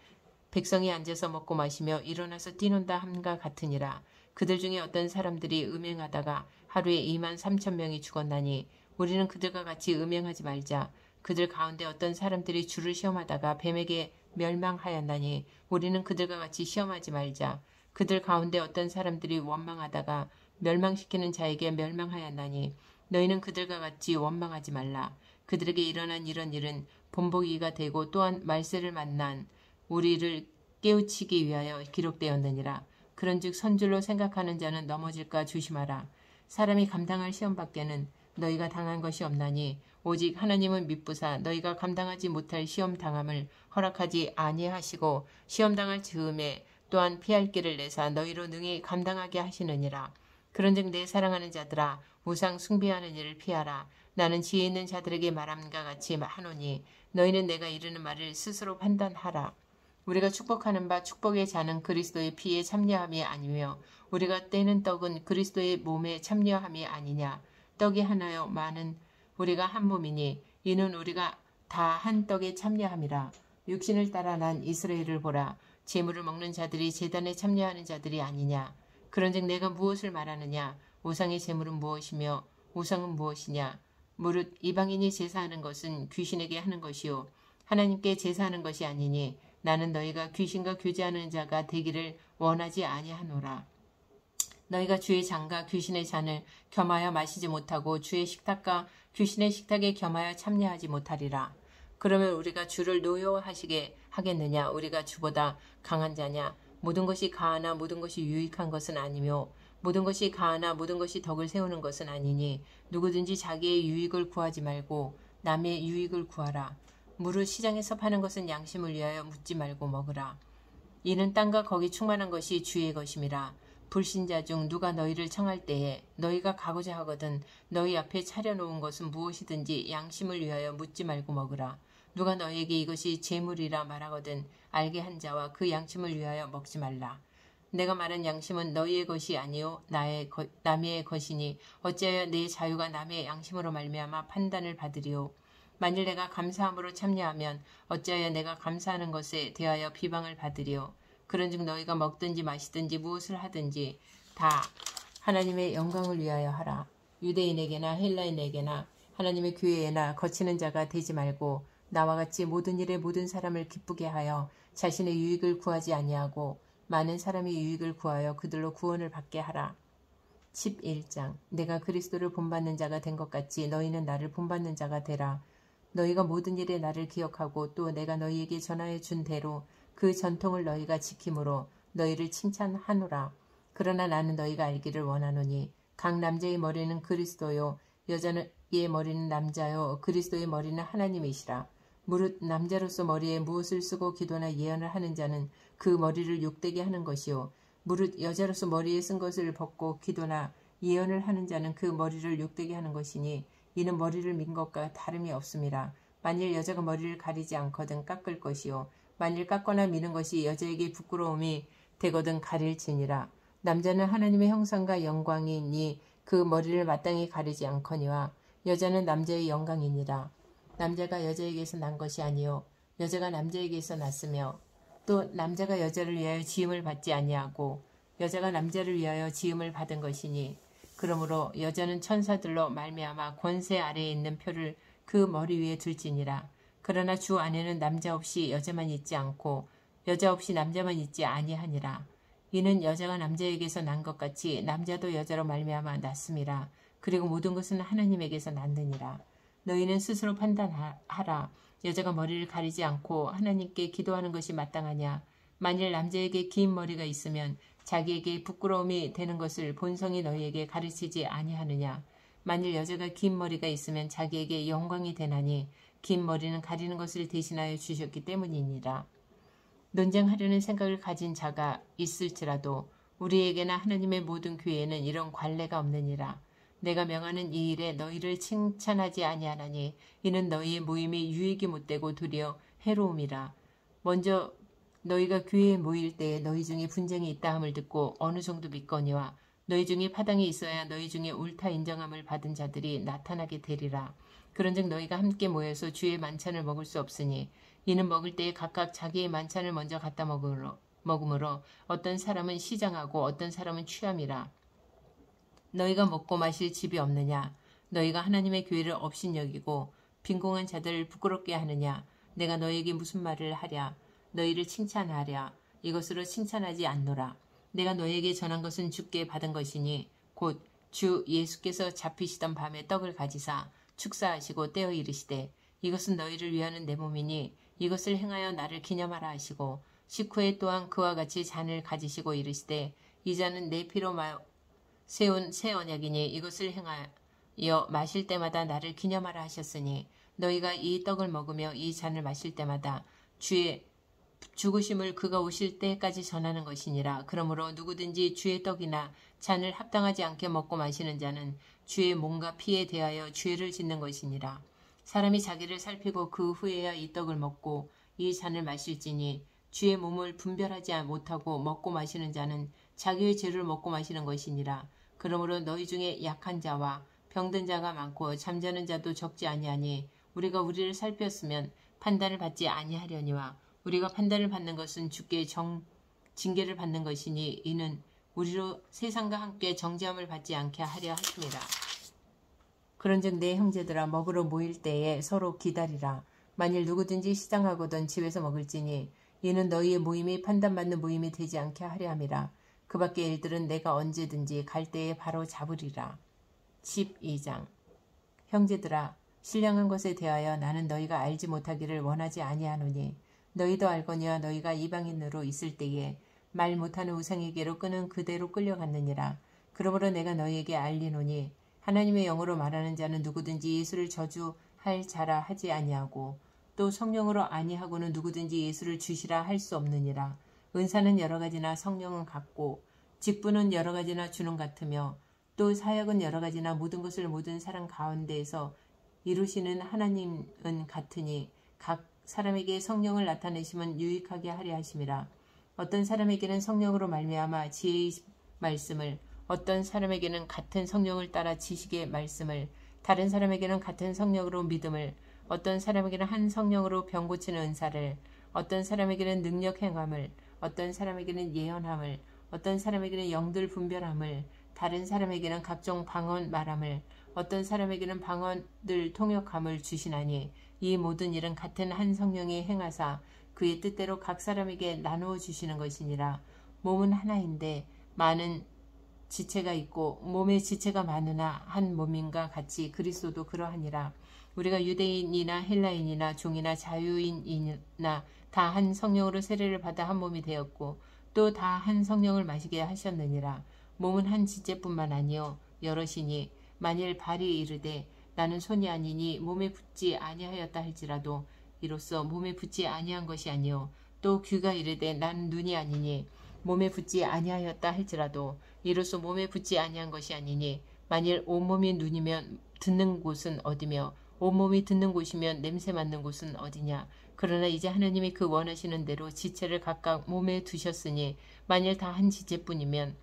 백성이 앉아서 먹고 마시며 일어나서 뛰논다 함과 같으니라. 그들 중에 어떤 사람들이 음행하다가 하루에 23,000명이 죽었나니 우리는 그들과 같이 음행하지 말자. 그들 가운데 어떤 사람들이 주를 시험하다가 뱀에게 멸망하였나니 우리는 그들과 같이 시험하지 말자. 그들 가운데 어떤 사람들이 원망하다가 멸망시키는 자에게 멸망하였나니 너희는 그들과 같이 원망하지 말라. 그들에게 일어난 이런 일은 본보기가 되고 또한 말세를 만난 우리를 깨우치기 위하여 기록되었느니라. 그런즉 선줄로 생각하는 자는 넘어질까 조심하라. 사람이 감당할 시험밖에는 너희가 당한 것이 없나니 오직 하나님은 미쁘사 너희가 감당하지 못할 시험 당함을 허락하지 아니하시고 시험 당할 즈음에 또한 피할 길을 내사 너희로 능히 감당하게 하시느니라. 그런즉 내 사랑하는 자들아 우상 숭배하는 일을 피하라. 나는 지혜 있는 자들에게 말함과 같이 하노니 너희는 내가 이르는 말을 스스로 판단하라. 우리가 축복하는 바 축복의 자는 그리스도의 피에 참여함이 아니며 우리가 떼는 떡은 그리스도의 몸에 참여함이 아니냐. 떡이 하나요 많은 우리가 한 몸이니 이는 우리가 다 한 떡에 참여함이라. 육신을 따라 난 이스라엘을 보라. 제물을 먹는 자들이 제단에 참여하는 자들이 아니냐. 그런즉 내가 무엇을 말하느냐. 우상의 제물은 무엇이며 우상은 무엇이냐. 무릇 이방인이 제사하는 것은 귀신에게 하는 것이요 하나님께 제사하는 것이 아니니 나는 너희가 귀신과 교제하는 자가 되기를 원하지 아니하노라. 너희가 주의 잔과 귀신의 잔을 겸하여 마시지 못하고 주의 식탁과 귀신의 식탁에 겸하여 참여하지 못하리라. 그러면 우리가 주를 노여워하시게 하겠느냐. 우리가 주보다 강한 자냐. 모든 것이 가하나 모든 것이 유익한 것은 아니며 모든 것이 가하나 모든 것이 덕을 세우는 것은 아니니 누구든지 자기의 유익을 구하지 말고 남의 유익을 구하라. 무릇 시장에서 파는 것은 양심을 위하여 묻지 말고 먹으라. 이는 땅과 거기 충만한 것이 주의 것임이라. 불신자 중 누가 너희를 청할 때에 너희가 가고자 하거든 너희 앞에 차려놓은 것은 무엇이든지 양심을 위하여 묻지 말고 먹으라. 누가 너희에게 이것이 재물이라 말하거든 알게 한 자와 그 양심을 위하여 먹지 말라. 내가 말한 양심은 너희의 것이 아니요 남의 것이니 어찌하여 내 자유가 남의 양심으로 말미암아 판단을 받으리요. 만일 내가 감사함으로 참여하면 어찌하여 내가 감사하는 것에 대하여 비방을 받으리요. 그런즉 너희가 먹든지 마시든지 무엇을 하든지 다 하나님의 영광을 위하여 하라. 유대인에게나 헬라인에게나 하나님의 교회에나 거치는 자가 되지 말고 나와 같이 모든 일에 모든 사람을 기쁘게 하여 자신의 유익을 구하지 아니하고 많은 사람이 유익을 구하여 그들로 구원을 받게 하라. 11장 내가 그리스도를 본받는 자가 된 것 같이 너희는 나를 본받는 자가 되라. 너희가 모든 일에 나를 기억하고 또 내가 너희에게 전하여 준 대로 그 전통을 너희가 지킴으로 너희를 칭찬하노라. 그러나 나는 너희가 알기를 원하노니 각 남자의 머리는 그리스도요 여자의 머리는 남자요 그리스도의 머리는 하나님이시라. 무릇 남자로서 머리에 무엇을 쓰고 기도나 예언을 하는 자는 그 머리를 욕되게 하는 것이요 무릇 여자로서 머리에 쓴 것을 벗고 기도나 예언을 하는 자는 그 머리를 욕되게 하는 것이니 이는 머리를 민 것과 다름이 없음이라. 만일 여자가 머리를 가리지 않거든 깎을 것이요 만일 깎거나 미는 것이 여자에게 부끄러움이 되거든 가릴지니라. 남자는 하나님의 형상과 영광이니 그 머리를 마땅히 가리지 않거니와 여자는 남자의 영광이니라. 남자가 여자에게서 난 것이 아니요 여자가 남자에게서 났으며 또 남자가 여자를 위하여 지음을 받지 아니하고 여자가 남자를 위하여 지음을 받은 것이니 그러므로 여자는 천사들로 말미암아 권세 아래에 있는 표를 그 머리 위에 둘지니라. 그러나 주 안에는 남자 없이 여자만 있지 않고 여자 없이 남자만 있지 아니하니라. 이는 여자가 남자에게서 난 것 같이 남자도 여자로 말미암아 났음이라. 그리고 모든 것은 하나님에게서 났느니라. 너희는 스스로 판단하라. 여자가 머리를 가리지 않고 하나님께 기도하는 것이 마땅하냐. 만일 남자에게 긴 머리가 있으면 자기에게 부끄러움이 되는 것을 본성이 너희에게 가르치지 아니하느냐. 만일 여자가 긴 머리가 있으면 자기에게 영광이 되나니 긴 머리는 가리는 것을 대신하여 주셨기 때문이니라. 논쟁하려는 생각을 가진 자가 있을지라도 우리에게나 하나님의 모든 교회에는 이런 관례가 없느니라. 내가 명하는 이 일에 너희를 칭찬하지 아니하나니 이는 너희의 모임이 유익이 못되고 도리어 해로움이라. 먼저 너희가 교회에 모일 때에 너희 중에 분쟁이 있다 함을 듣고 어느 정도 믿거니와 너희 중에 파당이 있어야 너희 중에 옳다 인정함을 받은 자들이 나타나게 되리라. 그런즉 너희가 함께 모여서 주의 만찬을 먹을 수 없으니 이는 먹을 때에 각각 자기의 만찬을 먼저 갖다 먹으므로 어떤 사람은 시장하고 어떤 사람은 취함이라. 너희가 먹고 마실 집이 없느냐. 너희가 하나님의 교회를 업신여기고 빈공한 자들을 부끄럽게 하느냐. 내가 너희에게 무슨 말을 하랴. 너희를 칭찬하랴. 이것으로 칭찬하지 않노라. 내가 너희에게 전한 것은 주께 받은 것이니 곧 주 예수께서 잡히시던 밤에 떡을 가지사 축사하시고 떼어 이르시되 이것은 너희를 위하는 내 몸이니 이것을 행하여 나를 기념하라 하시고 식후에 또한 그와 같이 잔을 가지시고 이르시되 이 잔은 내 피로 세운 새 언약이니 이것을 행하여 마실 때마다 나를 기념하라 하셨으니 너희가 이 떡을 먹으며 이 잔을 마실 때마다 주의 죽으심을 그가 오실 때까지 전하는 것이니라. 그러므로 누구든지 주의 떡이나 잔을 합당하지 않게 먹고 마시는 자는 주의 몸과 피에 대하여 죄를 짓는 것이니라. 사람이 자기를 살피고 그 후에야 이 떡을 먹고 이 잔을 마실지니 주의 몸을 분별하지 못하고 먹고 마시는 자는 자기의 죄를 먹고 마시는 것이니라. 그러므로 너희 중에 약한 자와 병든 자가 많고 잠자는 자도 적지 아니하니 우리가 우리를 살폈으면 판단을 받지 아니하려니와 우리가 판단을 받는 것은 주께 징계를 받는 것이니 이는 우리로 세상과 함께 정죄함을 받지 않게 하려 하심이라. 그런즉 내 형제들아 먹으러 모일 때에 서로 기다리라. 만일 누구든지 시장하거든 집에서 먹을지니 이는 너희의 모임이 판단받는 모임이 되지 않게 하려 함이라. 그 밖의 일들은 내가 언제든지 갈 때에 바로 잡으리라. 12장 형제들아 신령한 것에 대하여 나는 너희가 알지 못하기를 원하지 아니하노니 너희도 알거니와 너희가 이방인으로 있을 때에 말 못하는 우상에게로 끄는 그대로 끌려갔느니라. 그러므로 내가 너희에게 알리노니 하나님의 영으로 말하는 자는 누구든지 예수를 저주할 자라 하지 아니하고 또 성령으로 아니하고는 누구든지 예수를 주시라 할 수 없느니라. 은사는 여러 가지나 성령은 같고 직분은 여러 가지나 주는 같으며 또 사역은 여러 가지나 모든 것을 모든 사람 가운데에서 이루시는 하나님은 같으니 각 사람에게 성령을 나타내심은 유익하게 하려 하심이라. 어떤 사람에게는 성령으로 말미암아 지혜의 말씀을, 어떤 사람에게는 같은 성령을 따라 지식의 말씀을, 다른 사람에게는 같은 성령으로 믿음을, 어떤 사람에게는 한 성령으로 병 고치는 은사를, 어떤 사람에게는 능력 행함을, 어떤 사람에게는 예언함을, 어떤 사람에게는 영들 분별함을, 다른 사람에게는 각종 방언 말함을, 어떤 사람에게는 방언들 통역함을 주시나니 이 모든 일은 같은 한 성령이 행하사 그의 뜻대로 각 사람에게 나누어 주시는 것이니라. 몸은 하나인데 많은 지체가 있고 몸의 지체가 많으나 한 몸인가 같이 그리스도도 그러하니라. 우리가 유대인이나 헬라인이나 종이나 자유인이나 다 한 성령으로 세례를 받아 한 몸이 되었고 또 다 한 성령을 마시게 하셨느니라. 몸은 한 지체뿐만 아니요 여럿이니 만일 발이 이르되 나는 손이 아니니 몸에 붙지 아니하였다 할지라도 이로써 몸에 붙지 아니한 것이 아니요 또 귀가 이르되 나는 눈이 아니니 몸에 붙지 아니하였다 할지라도 이로써 몸에 붙지 아니한 것이 아니니 만일 온몸이 눈이면 듣는 곳은 어디며 온몸이 듣는 곳이면 냄새 맡는 곳은 어디냐. 그러나 이제 하나님이 그 원하시는 대로 지체를 각각 몸에 두셨으니 만일 다 한 지체뿐이면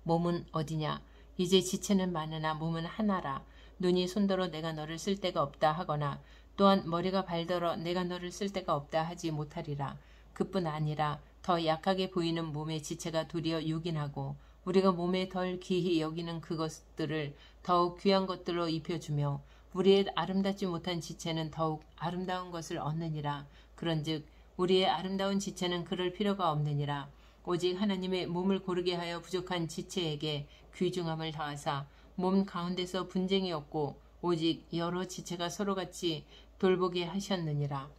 몸은 어디냐. 이제 지체는 많으나 몸은 하나라. 눈이 손더러 내가 너를 쓸 데가 없다 하거나 또한 머리가 발더러 내가 너를 쓸 데가 없다 하지 못하리라. 그뿐 아니라 더 약하게 보이는 몸의 지체가 도리어 요긴하고 우리가 몸에 덜 귀히 여기는 그것들을 더욱 귀한 것들로 입혀주며 우리의 아름답지 못한 지체는 더욱 아름다운 것을 얻느니라. 그런즉 우리의 아름다운 지체는 그럴 필요가 없느니라. 오직 하나님의 몸을 고르게 하여 부족한 지체에게 귀중함을 더하사 몸 가운데서 분쟁이 없고 오직 여러 지체가 서로같이 돌보게 하셨느니라.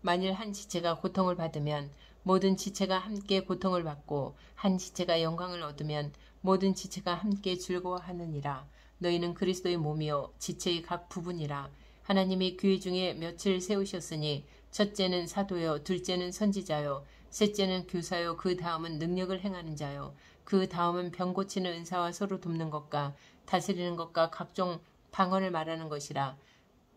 만일 한 지체가 고통을 받으면 모든 지체가 함께 고통을 받고 한 지체가 영광을 얻으면 모든 지체가 함께 즐거워하느니라. 너희는 그리스도의 몸이요 지체의 각 부분이라. 하나님이 교회 중에 며칠 세우셨으니 첫째는 사도요 둘째는 선지자요 셋째는 교사요 그 다음은 능력을 행하는 자요 그 다음은 병 고치는 은사와 서로 돕는 것과 다스리는 것과 각종 방언을 말하는 것이라.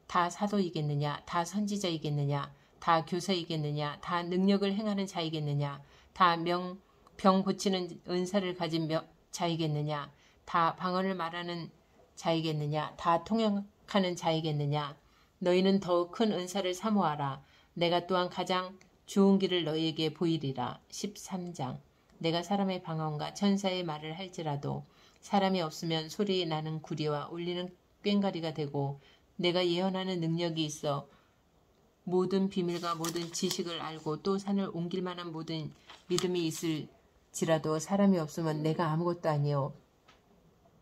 다 사도이겠느냐 다 선지자이겠느냐 다 교사이겠느냐 다 능력을 행하는 자이겠느냐 다 병 고치는 은사를 가진 자이겠느냐 다 방언을 말하는 자이겠느냐 다 통역하는 자이겠느냐. 너희는 더욱 큰 은사를 사모하라. 내가 또한 가장 좋은 길을 너희에게 보이리라. 13장. 내가 사람의 방언과 천사의 말을 할지라도 사람이 없으면 소리 나는 구리와 울리는 꽹과리가 되고 내가 예언하는 능력이 있어 모든 비밀과 모든 지식을 알고 또 산을 옮길 만한 모든 믿음이 있을지라도 사람이 없으면 내가 아무것도 아니요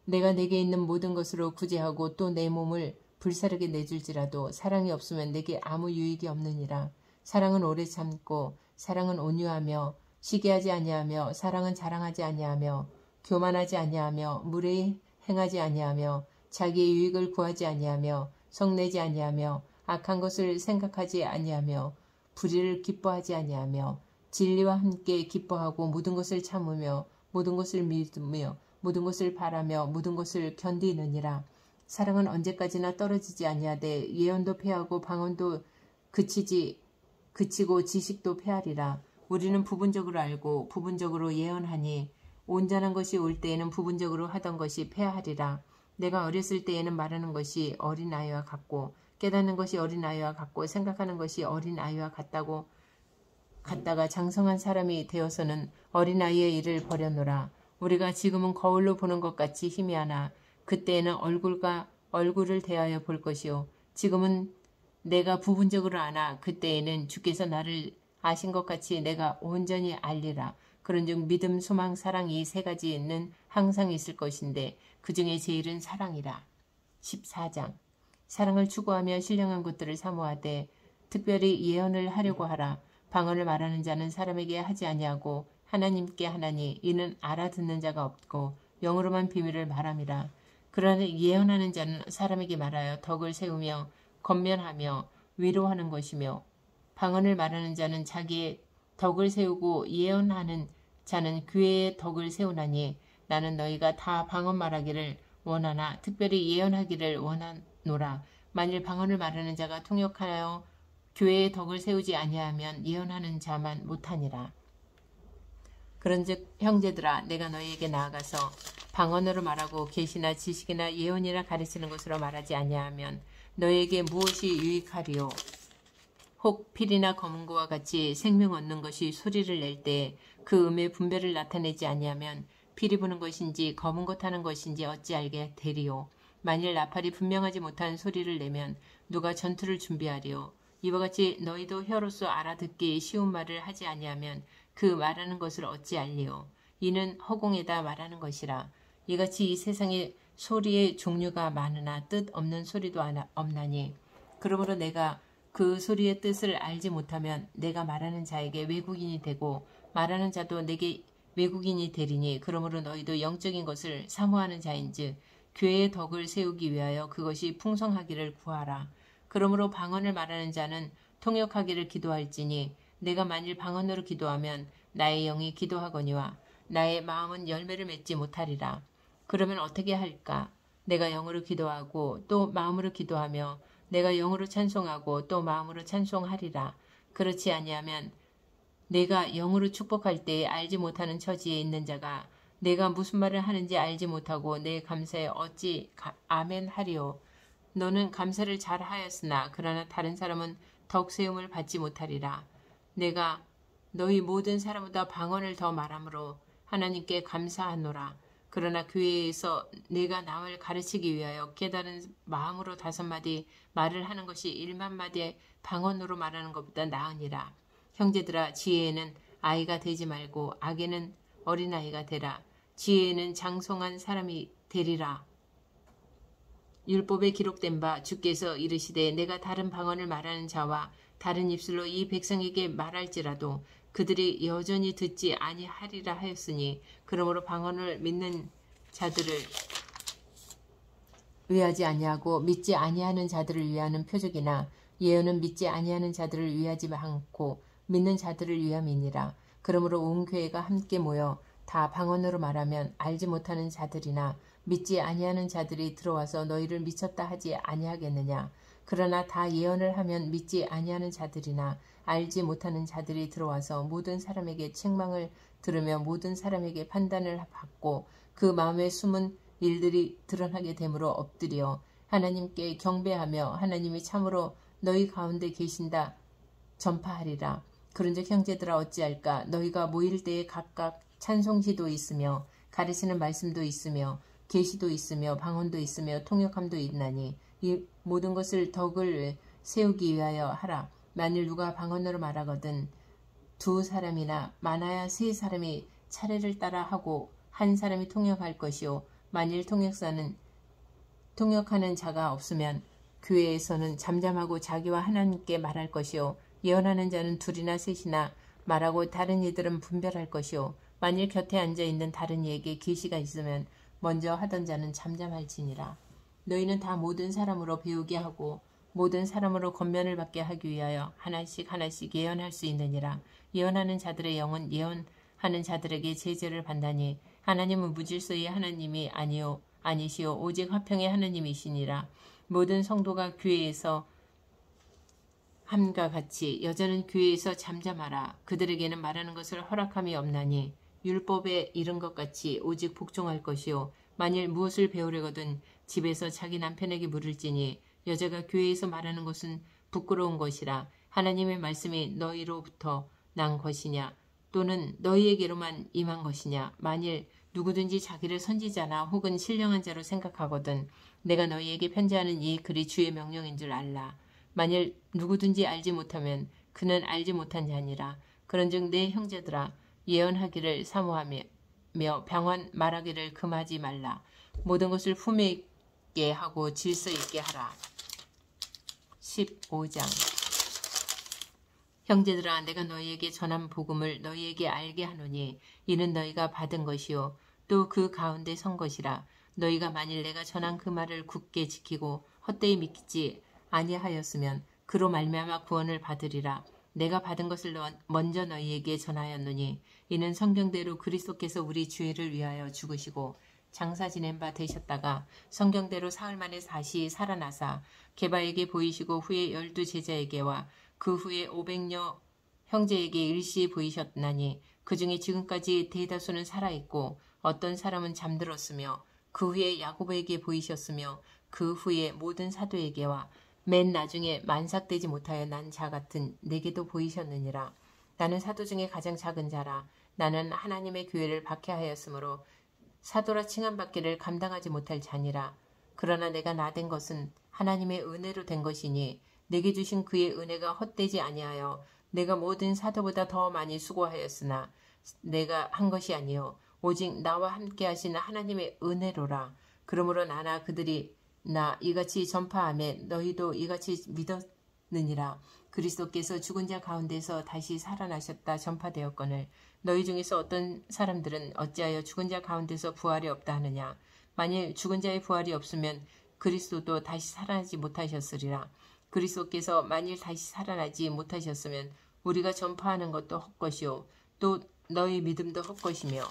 내가 내게 있는 모든 것으로 구제하고 또 내 몸을 불사르게 내줄지라도 사랑이 없으면 내게 아무 유익이 없느니라. 사랑은 오래 참고 사랑은 온유하며 시기하지 아니하며 사랑은 자랑하지 아니하며 교만하지 아니하며 무례히 행하지 아니하며 자기의 유익을 구하지 아니하며 성내지 아니하며 악한 것을 생각하지 아니하며 불의를 기뻐하지 아니하며 진리와 함께 기뻐하고 모든 것을 참으며 모든 것을 믿으며 모든 것을 바라며 모든 것을 견디느니라. 사랑은 언제까지나 떨어지지 아니하되 예언도 패하고 방언도 그치고 지식도 패하리라. 우리는 부분적으로 알고 부분적으로 예언하니 온전한 것이 올 때에는 부분적으로 하던 것이 패하리라. 내가 어렸을 때에는 말하는 것이 어린아이와 같고 깨닫는 것이 어린아이와 같고 생각하는 것이 어린아이와 같다가 장성한 사람이 되어서는 어린아이의 일을 버려노라. 우리가 지금은 거울로 보는 것 같이 희미하나 그때에는 얼굴과 얼굴을 대하여 볼 것이요 지금은 내가 부분적으로 아나 그때에는 주께서 나를 아신 것 같이 내가 온전히 알리라. 그런즉 믿음, 소망, 사랑 이 세 가지는 항상 있을 것인데 그 중에 제일은 사랑이라. 14장. 사랑을 추구하며 신령한 것들을 사모하되 특별히 예언을 하려고 하라. 방언을 말하는 자는 사람에게 하지 아니하고 하나님께 하나니 이는 알아듣는 자가 없고 영으로만 비밀을 말함이라. 그러나 예언하는 자는 사람에게 말하여 덕을 세우며 권면하며 위로하는 것이며 방언을 말하는 자는 자기의 덕을 세우고 예언하는 자는 교회의 덕을 세우나니 나는 너희가 다 방언 말하기를 원하나 특별히 예언하기를 원하노라. 만일 방언을 말하는 자가 통역하여 교회의 덕을 세우지 아니하면 예언하는 자만 못하니라. 그런즉 형제들아 내가 너희에게 나아가서 방언으로 말하고 계시나 지식이나 예언이나 가르치는 것으로 말하지 아니하면 너희에게 무엇이 유익하리요? 혹 필이나 검은고와 같이 생명 얻는 것이 소리를 낼 때 그 음의 분별을 나타내지 아니하면 필이 부는 것인지 검은 것 하는 것인지 어찌 알게 되리요? 만일 나팔이 분명하지 못한 소리를 내면 누가 전투를 준비하리요? 이와 같이 너희도 혀로서 알아듣기 쉬운 말을 하지 아니하면 그 말하는 것을 어찌 알리요? 이는 허공에다 말하는 것이라. 이같이 이 세상에 소리의 종류가 많으나 뜻 없는 소리도 없나니 그러므로 내가 그 소리의 뜻을 알지 못하면 내가 말하는 자에게 외국인이 되고 말하는 자도 내게 외국인이 되리니 그러므로 너희도 영적인 것을 사모하는 자인즉 교회의 덕을 세우기 위하여 그것이 풍성하기를 구하라. 그러므로 방언을 말하는 자는 통역하기를 기도할지니 내가 만일 방언으로 기도하면 나의 영이 기도하거니와 나의 마음은 열매를 맺지 못하리라. 그러면 어떻게 할까? 내가 영으로 기도하고 또 마음으로 기도하며 내가 영으로 찬송하고 또 마음으로 찬송하리라. 그렇지 아니하면 내가 영으로 축복할 때에 알지 못하는 처지에 있는 자가 내가 무슨 말을 하는지 알지 못하고 내 감사에 어찌 아멘 하리요. 너는 감사를 잘 하였으나 그러나 다른 사람은 덕 세움을 받지 못하리라. 내가 너희 모든 사람보다 방언을 더 말함으로 하나님께 감사하노라. 그러나 교회에서 내가 남을 가르치기 위하여 깨달은 마음으로 5마디 말을 하는 것이 1만 마디의 방언으로 말하는 것보다 나으니라. 형제들아 지혜에는 아이가 되지 말고 악에는 어린아이가 되라. 지혜에는 장성한 사람이 되리라. 율법에 기록된 바 주께서 이르시되 내가 다른 방언을 말하는 자와 다른 입술로 이 백성에게 말할지라도 그들이 여전히 듣지 아니하리라 하였으니 그러므로 방언을 믿는 자들을 위하지 아니하고 믿지 아니하는 자들을 위하는 표적이나 예언은 믿지 아니하는 자들을 위하지 않고 믿는 자들을 위함이니라. 그러므로 온 교회가 함께 모여 다 방언으로 말하면 알지 못하는 자들이나 믿지 아니하는 자들이 들어와서 너희를 미쳤다 하지 아니하겠느냐. 그러나 다 예언을 하면 믿지 아니하는 자들이나 알지 못하는 자들이 들어와서 모든 사람에게 책망을 들으며 모든 사람에게 판단을 받고 그 마음에 숨은 일들이 드러나게 되므로 엎드려 하나님께 경배하며 하나님이 참으로 너희 가운데 계신다 전파하리라. 그런즉 형제들아 어찌할까? 너희가 모일 때에 각각 찬송시도 있으며 가르치는 말씀도 있으며 계시도 있으며 방언도 있으며 통역함도 있나니 이 모든 것을 덕을 세우기 위하여 하라. 만일 누가 방언으로 말하거든 2사람이나 많아야 3사람이 차례를 따라 하고 한 사람이 통역할 것이요 만일 통역하는 자가 없으면 교회에서는 잠잠하고 자기와 하나님께 말할 것이요 예언하는 자는 2이나 3이나 말하고 다른 이들은 분별할 것이요 만일 곁에 앉아있는 다른 이에게 계시가 있으면 먼저 하던 자는 잠잠할지니라. 너희는 다 모든 사람으로 배우게 하고 모든 사람으로 권면을 받게 하기 위하여 하나씩 하나씩 예언할 수 있느니라. 예언하는 자들의 영은 예언하는 자들에게 제재를 받나니 하나님은 무질서의 하나님이 아니시오 오직 화평의 하나님이시니라. 모든 성도가 교회에서 함과 같이 여자는 교회에서 잠잠하라. 그들에게는 말하는 것을 허락함이 없나니 율법에 이른 것 같이 오직 복종할 것이요 만일 무엇을 배우려거든 집에서 자기 남편에게 물을지니 여자가 교회에서 말하는 것은 부끄러운 것이라. 하나님의 말씀이 너희로부터 난 것이냐 또는 너희에게로만 임한 것이냐. 만일 누구든지 자기를 선지자나 혹은 신령한 자로 생각하거든 내가 너희에게 편지하는 이 글이 주의 명령인 줄 알라. 만일 누구든지 알지 못하면 그는 알지 못한 자니라. 그런즉 내 형제들아 예언하기를 사모하며 방언 말하기를 금하지 말라. 모든 것을 품에 있게 하고 질서 있게 하라. 15장 형제들아 내가 너희에게 전한 복음을 너희에게 알게 하노니 이는 너희가 받은 것이요 또 그 가운데 선 것이라. 너희가 만일 내가 전한 그 말을 굳게 지키고 헛되이 믿지 아니하였으면 그로 말미암아 구원을 받으리라. 내가 받은 것을 먼저 너희에게 전하였노니 이는 성경대로 그리스도께서 우리 죄를 위하여 죽으시고 장사 지낸 바 되셨다가 성경대로 사흘 만에 다시 살아나사 게바에게 보이시고 후에 12 제자에게와 그 후에 500여 형제에게 일시 보이셨나니 그 중에 지금까지 대다수는 살아있고 어떤 사람은 잠들었으며 그 후에 야고보에게 보이셨으며 그 후에 모든 사도에게와 맨 나중에 만삭되지 못하여 난 자 같은 내게도 보이셨느니라. 나는 사도 중에 가장 작은 자라. 나는 하나님의 교회를 박해하였으므로 사도라 칭함받기를 감당하지 못할 자니라. 그러나 내가 나된 것은 하나님의 은혜로 된 것이니 내게 주신 그의 은혜가 헛되지 아니하여 내가 모든 사도보다 더 많이 수고하였으나 내가 한 것이 아니요 오직 나와 함께 하신 하나님의 은혜로라. 그러므로 나나 그들이 나 이같이 전파하며 너희도 이같이 믿었느니라. 그리스도께서 죽은 자 가운데서 다시 살아나셨다 전파되었거늘 너희 중에서 어떤 사람들은 어찌하여 죽은 자 가운데서 부활이 없다 하느냐. 만일 죽은 자의 부활이 없으면 그리스도도 다시 살아나지 못하셨으리라. 그리스도께서 만일 다시 살아나지 못하셨으면 우리가 전파하는 것도 헛것이요 또 너희 믿음도 헛것이며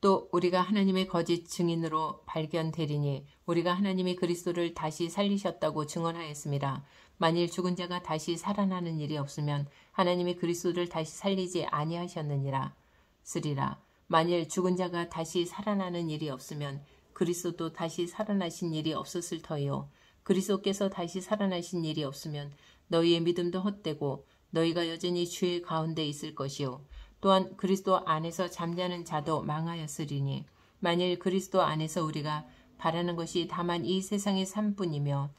또 우리가 하나님의 거짓 증인으로 발견되리니 우리가 하나님이 그리스도를 다시 살리셨다고 증언하였습니다. 만일 죽은 자가 다시 살아나는 일이 없으면 하나님이 그리스도를 다시 살리지 아니하셨느니라 쓰리라. 만일 죽은 자가 다시 살아나는 일이 없으면 그리스도도 다시 살아나신 일이 없었을 터이요 그리스도께서 다시 살아나신 일이 없으면 너희의 믿음도 헛되고 너희가 여전히 죄 가운데 있을 것이요 또한 그리스도 안에서 잠자는 자도 망하였으리니 만일 그리스도 안에서 우리가 바라는 것이 다만 이 세상의 삶뿐이며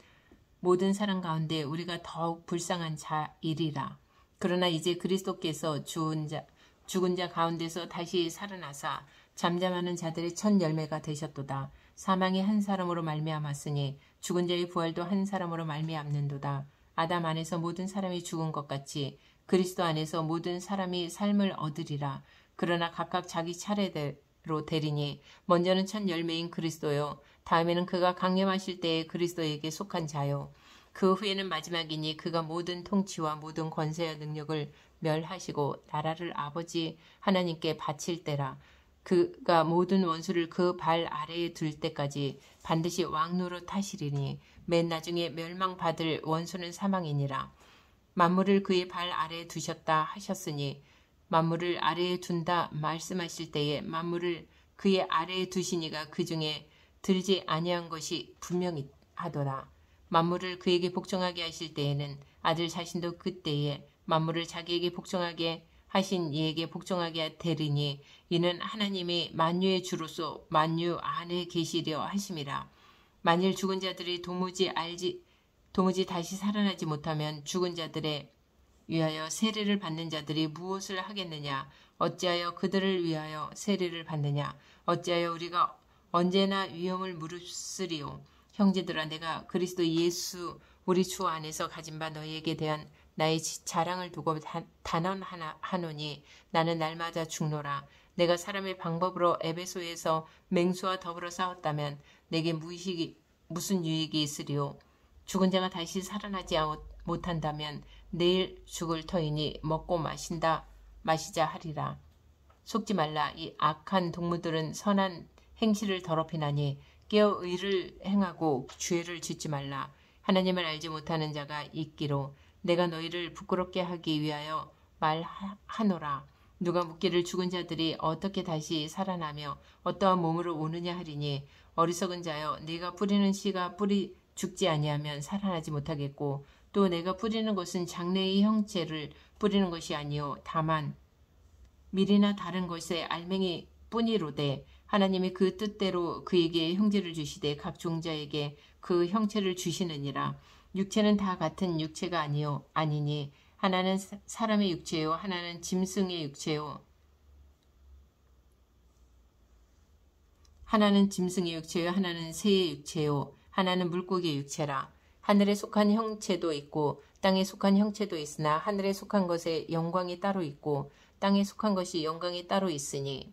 모든 사람 가운데 우리가 더욱 불쌍한 자이리라. 그러나 이제 그리스도께서 죽은 자 가운데서 다시 살아나사 잠잠하는 자들의 첫 열매가 되셨도다. 사망이 한 사람으로 말미암았으니 죽은 자의 부활도 한 사람으로 말미암는도다. 아담 안에서 모든 사람이 죽은 것 같이 그리스도 안에서 모든 사람이 삶을 얻으리라. 그러나 각각 자기 차례대로 되리니 먼저는 첫 열매인 그리스도요 다음에는 그가 강림하실 때에 그리스도에게 속한 자요 그 후에는 마지막이니 그가 모든 통치와 모든 권세와 능력을 멸하시고 나라를 아버지 하나님께 바칠 때라. 그가 모든 원수를 그 발 아래에 둘 때까지 반드시 왕노로 타시리니 맨 나중에 멸망받을 원수는 사망이니라. 만물을 그의 발 아래에 두셨다 하셨으니 만물을 아래에 둔다 말씀하실 때에 만물을 그의 아래에 두시니가 그 중에 들지 아니한 것이 분명히 하더라. 만물을 그에게 복종하게 하실 때에는 아들 자신도 그때에 만물을 자기에게 복종하게 하신 이에게 복종하게 되리니 이는 하나님이 만유의 주로서 만유 안에 계시려 하심이라. 만일 죽은 자들이 도무지 다시 살아나지 못하면 죽은 자들에 위하여 세례를 받는 자들이 무엇을 하겠느냐? 어찌하여 그들을 위하여 세례를 받느냐? 어찌하여 우리가 언제나 위험을 무릅쓰리요? 형제들아 내가 그리스도 예수 우리 주 안에서 가진 바 너희에게 대한 나의 자랑을 두고 단언하노니 나는 날마다 죽노라. 내가 사람의 방법으로 에베소에서 맹수와 더불어 싸웠다면 내게 무슨 유익이 있으리요? 죽은 자가 다시 살아나지 못한다면 내일 죽을 터이니 먹고 마시자 하리라. 속지 말라. 이 악한 동무들은 선한 행실을 더럽히나니 깨어 의를 행하고 죄를 짓지 말라. 하나님을 알지 못하는 자가 있기로 내가 너희를 부끄럽게 하기 위하여 말하노라. 누가 묻기를 죽은 자들이 어떻게 다시 살아나며 어떠한 몸으로 오느냐 하리니 어리석은 자여 네가 뿌리는 씨가 죽지 아니하면 살아나지 못하겠고 또 내가 뿌리는 것은 장래의 형체를 뿌리는 것이 아니요 다만 밀이나 다른 것의 알맹이 뿐이로되 하나님이 그 뜻대로 그에게 형제를 주시되 각 종자에게 그 형체를 주시느니라. 육체는 다 같은 육체가 아니니 하나는 사람의 육체요 하나는 짐승의 육체요 하나는 새의 육체요 하나는 물고기의 육체라. 하늘에 속한 형체도 있고 땅에 속한 형체도 있으나 하늘에 속한 것에 영광이 따로 있고 땅에 속한 것이 영광이 따로 있으니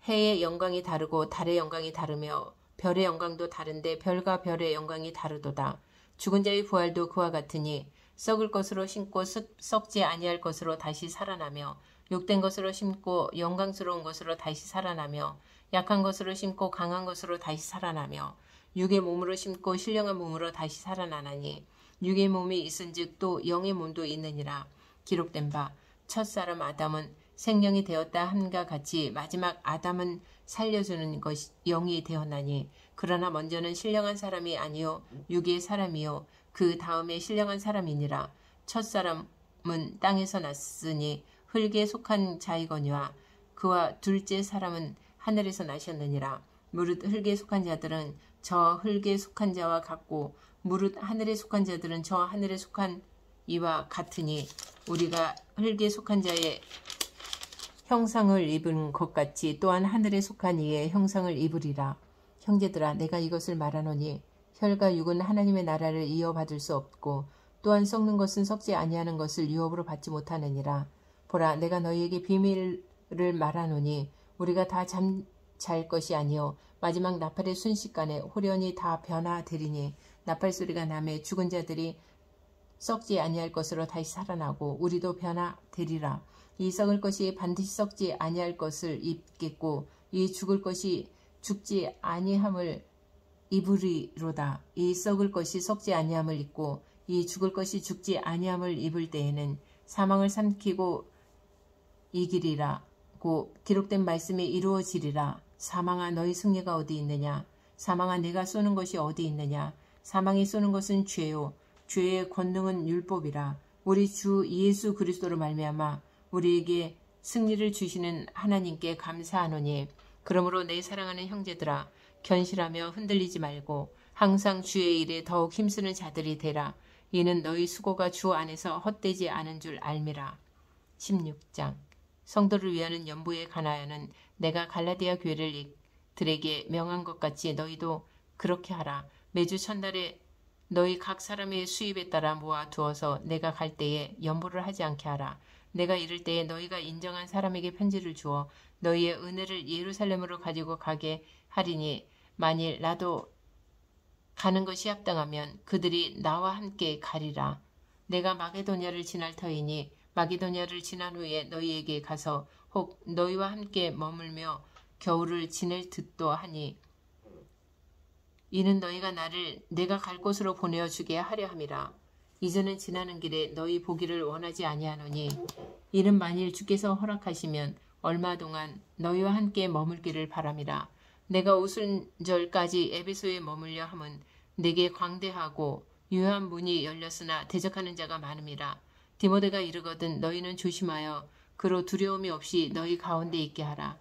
해의 영광이 다르고 달의 영광이 다르며 별의 영광도 다른데 별과 별의 영광이 다르도다. 죽은 자의 부활도 그와 같으니 썩을 것으로 심고 썩지 아니할 것으로 다시 살아나며 욕된 것으로 심고 영광스러운 것으로 다시 살아나며 약한 것으로 심고 강한 것으로 다시 살아나며 육의 몸으로 심고 신령한 몸으로 다시 살아나나니 육의 몸이 있은즉 또 영의 몸도 있느니라. 기록된 바 첫사람 아담은 생명이 되었다 함과 같이 마지막 아담은 살려주는 것이 영이 되었나니 그러나 먼저는 신령한 사람이 아니요 육의 사람이요 그 다음에 신령한 사람이니라. 첫사람은 땅에서 났으니 흙에 속한 자이거니와 그와 둘째 사람은 하늘에서 나셨느니라. 무릇 흙에 속한 자들은 저 흙에 속한 자와 같고 무릇 하늘에 속한 자들은 저 하늘에 속한 이와 같으니 우리가 흙에 속한 자의 형상을 입은 것 같이 또한 하늘에 속한 이의 형상을 입으리라. 형제들아 내가 이것을 말하노니 혈과 육은 하나님의 나라를 이어받을 수 없고 또한 썩는 것은 썩지 아니하는 것을 유업으로 받지 못하느니라. 보라 내가 너희에게 비밀을 말하노니 우리가 다 잠잘 것이 아니요 마지막 나팔의 순식간에 호련히 다 변화되리니 나팔 소리가 나매 죽은 자들이 썩지 아니할 것으로 다시 살아나고 우리도 변화되리라. 이 썩을 것이 반드시 썩지 아니할 것을 입겠고 이 죽을 것이 죽지 아니함을 입으리로다. 이 썩을 것이 썩지 아니함을 입고 이 죽을 것이 죽지 아니함을 입을 때에는 사망을 삼키고 이기리라고 기록된 말씀이 이루어지리라. 사망아 너희 승리가 어디 있느냐? 사망아 내가 쏘는 것이 어디 있느냐? 사망이 쏘는 것은 죄요 죄의 권능은 율법이라. 우리 주 예수 그리스도로 말미암아 우리에게 승리를 주시는 하나님께 감사하노니 그러므로 내 사랑하는 형제들아 견실하며 흔들리지 말고 항상 주의 일에 더욱 힘쓰는 자들이 되라. 이는 너희 수고가 주 안에서 헛되지 않은 줄 알미라. 16장 성도를 위하는 연보에 관하여는 내가 갈라디아 교회들에게 명한 것 같이 너희도 그렇게 하라. 매주 첫날에 너희 각 사람의 수입에 따라 모아두어서 내가 갈 때에 연보를 하지 않게 하라. 내가 이를 때에 너희가 인정한 사람에게 편지를 주어 너희의 은혜를 예루살렘으로 가지고 가게 하리니 만일 나도 가는 것이 합당하면 그들이 나와 함께 가리라. 내가 마게도냐를 지날 터이니 마게도냐를 지난 후에 너희에게 가서 혹 너희와 함께 머물며 겨울을 지낼 듯도 하니 이는 너희가 나를 내가 갈 곳으로 보내어 주게 하려 함이라. 이제는 지나는 길에 너희 보기를 원하지 아니하노니 이는 만일 주께서 허락하시면 얼마 동안 너희와 함께 머물기를 바람이라. 내가 오순절까지 에베소에 머물려 함은 내게 광대하고 유효한 문이 열렸으나 대적하는 자가 많음이라. 디모데가 이르거든 너희는 조심하여 그로 두려움이 없이 너희 가운데 있게 하라.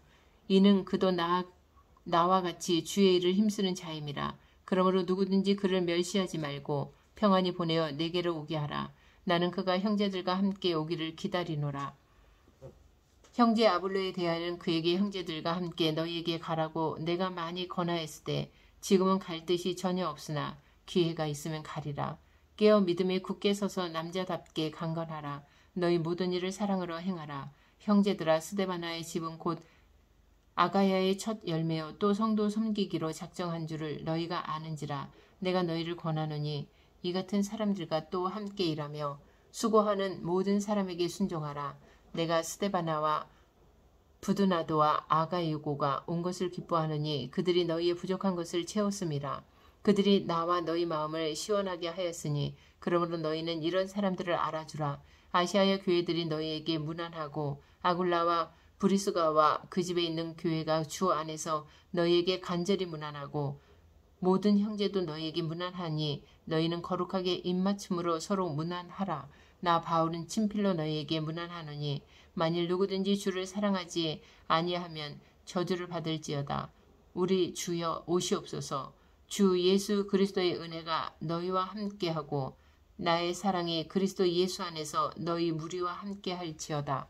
이는 그도 나와 같이 주의 일을 힘쓰는 자임이라. 그러므로 누구든지 그를 멸시하지 말고 평안히 보내어 내게로 오게 하라. 나는 그가 형제들과 함께 오기를 기다리노라. 형제 아볼로에 대하여는 그에게 형제들과 함께 너희에게 가라고 내가 많이 권하였을 때 지금은 갈 뜻이 전혀 없으나 기회가 있으면 가리라. 깨어 믿음에 굳게 서서 남자답게 강건하라. 너희 모든 일을 사랑으로 행하라. 형제들아 스데바나의 집은 곧 아가야의 첫 열매요 또 성도 섬기기로 작정한 줄을 너희가 아는지라. 내가 너희를 권하노니 이 같은 사람들과 또 함께 일하며 수고하는 모든 사람에게 순종하라. 내가 스데바나와 부두나도와 아가이고가 온 것을 기뻐하느니 그들이 너희의 부족한 것을 채웠음이라. 그들이 나와 너희 마음을 시원하게 하였으니 그러므로 너희는 이런 사람들을 알아주라. 아시아의 교회들이 너희에게 무난하고 아굴라와 브리스가와 그 집에 있는 교회가 주 안에서 너희에게 간절히 무난하고 모든 형제도 너희에게 무난하니 너희는 거룩하게 입맞춤으로 서로 무난하라. 나 바울은 친필로 너희에게 무난하노니 만일 누구든지 주를 사랑하지 아니하면 저주를 받을지어다. 우리 주여 오시옵소서. 주 예수 그리스도의 은혜가 너희와 함께하고 나의 사랑이 그리스도 예수 안에서 너희 무리와 함께할지어다.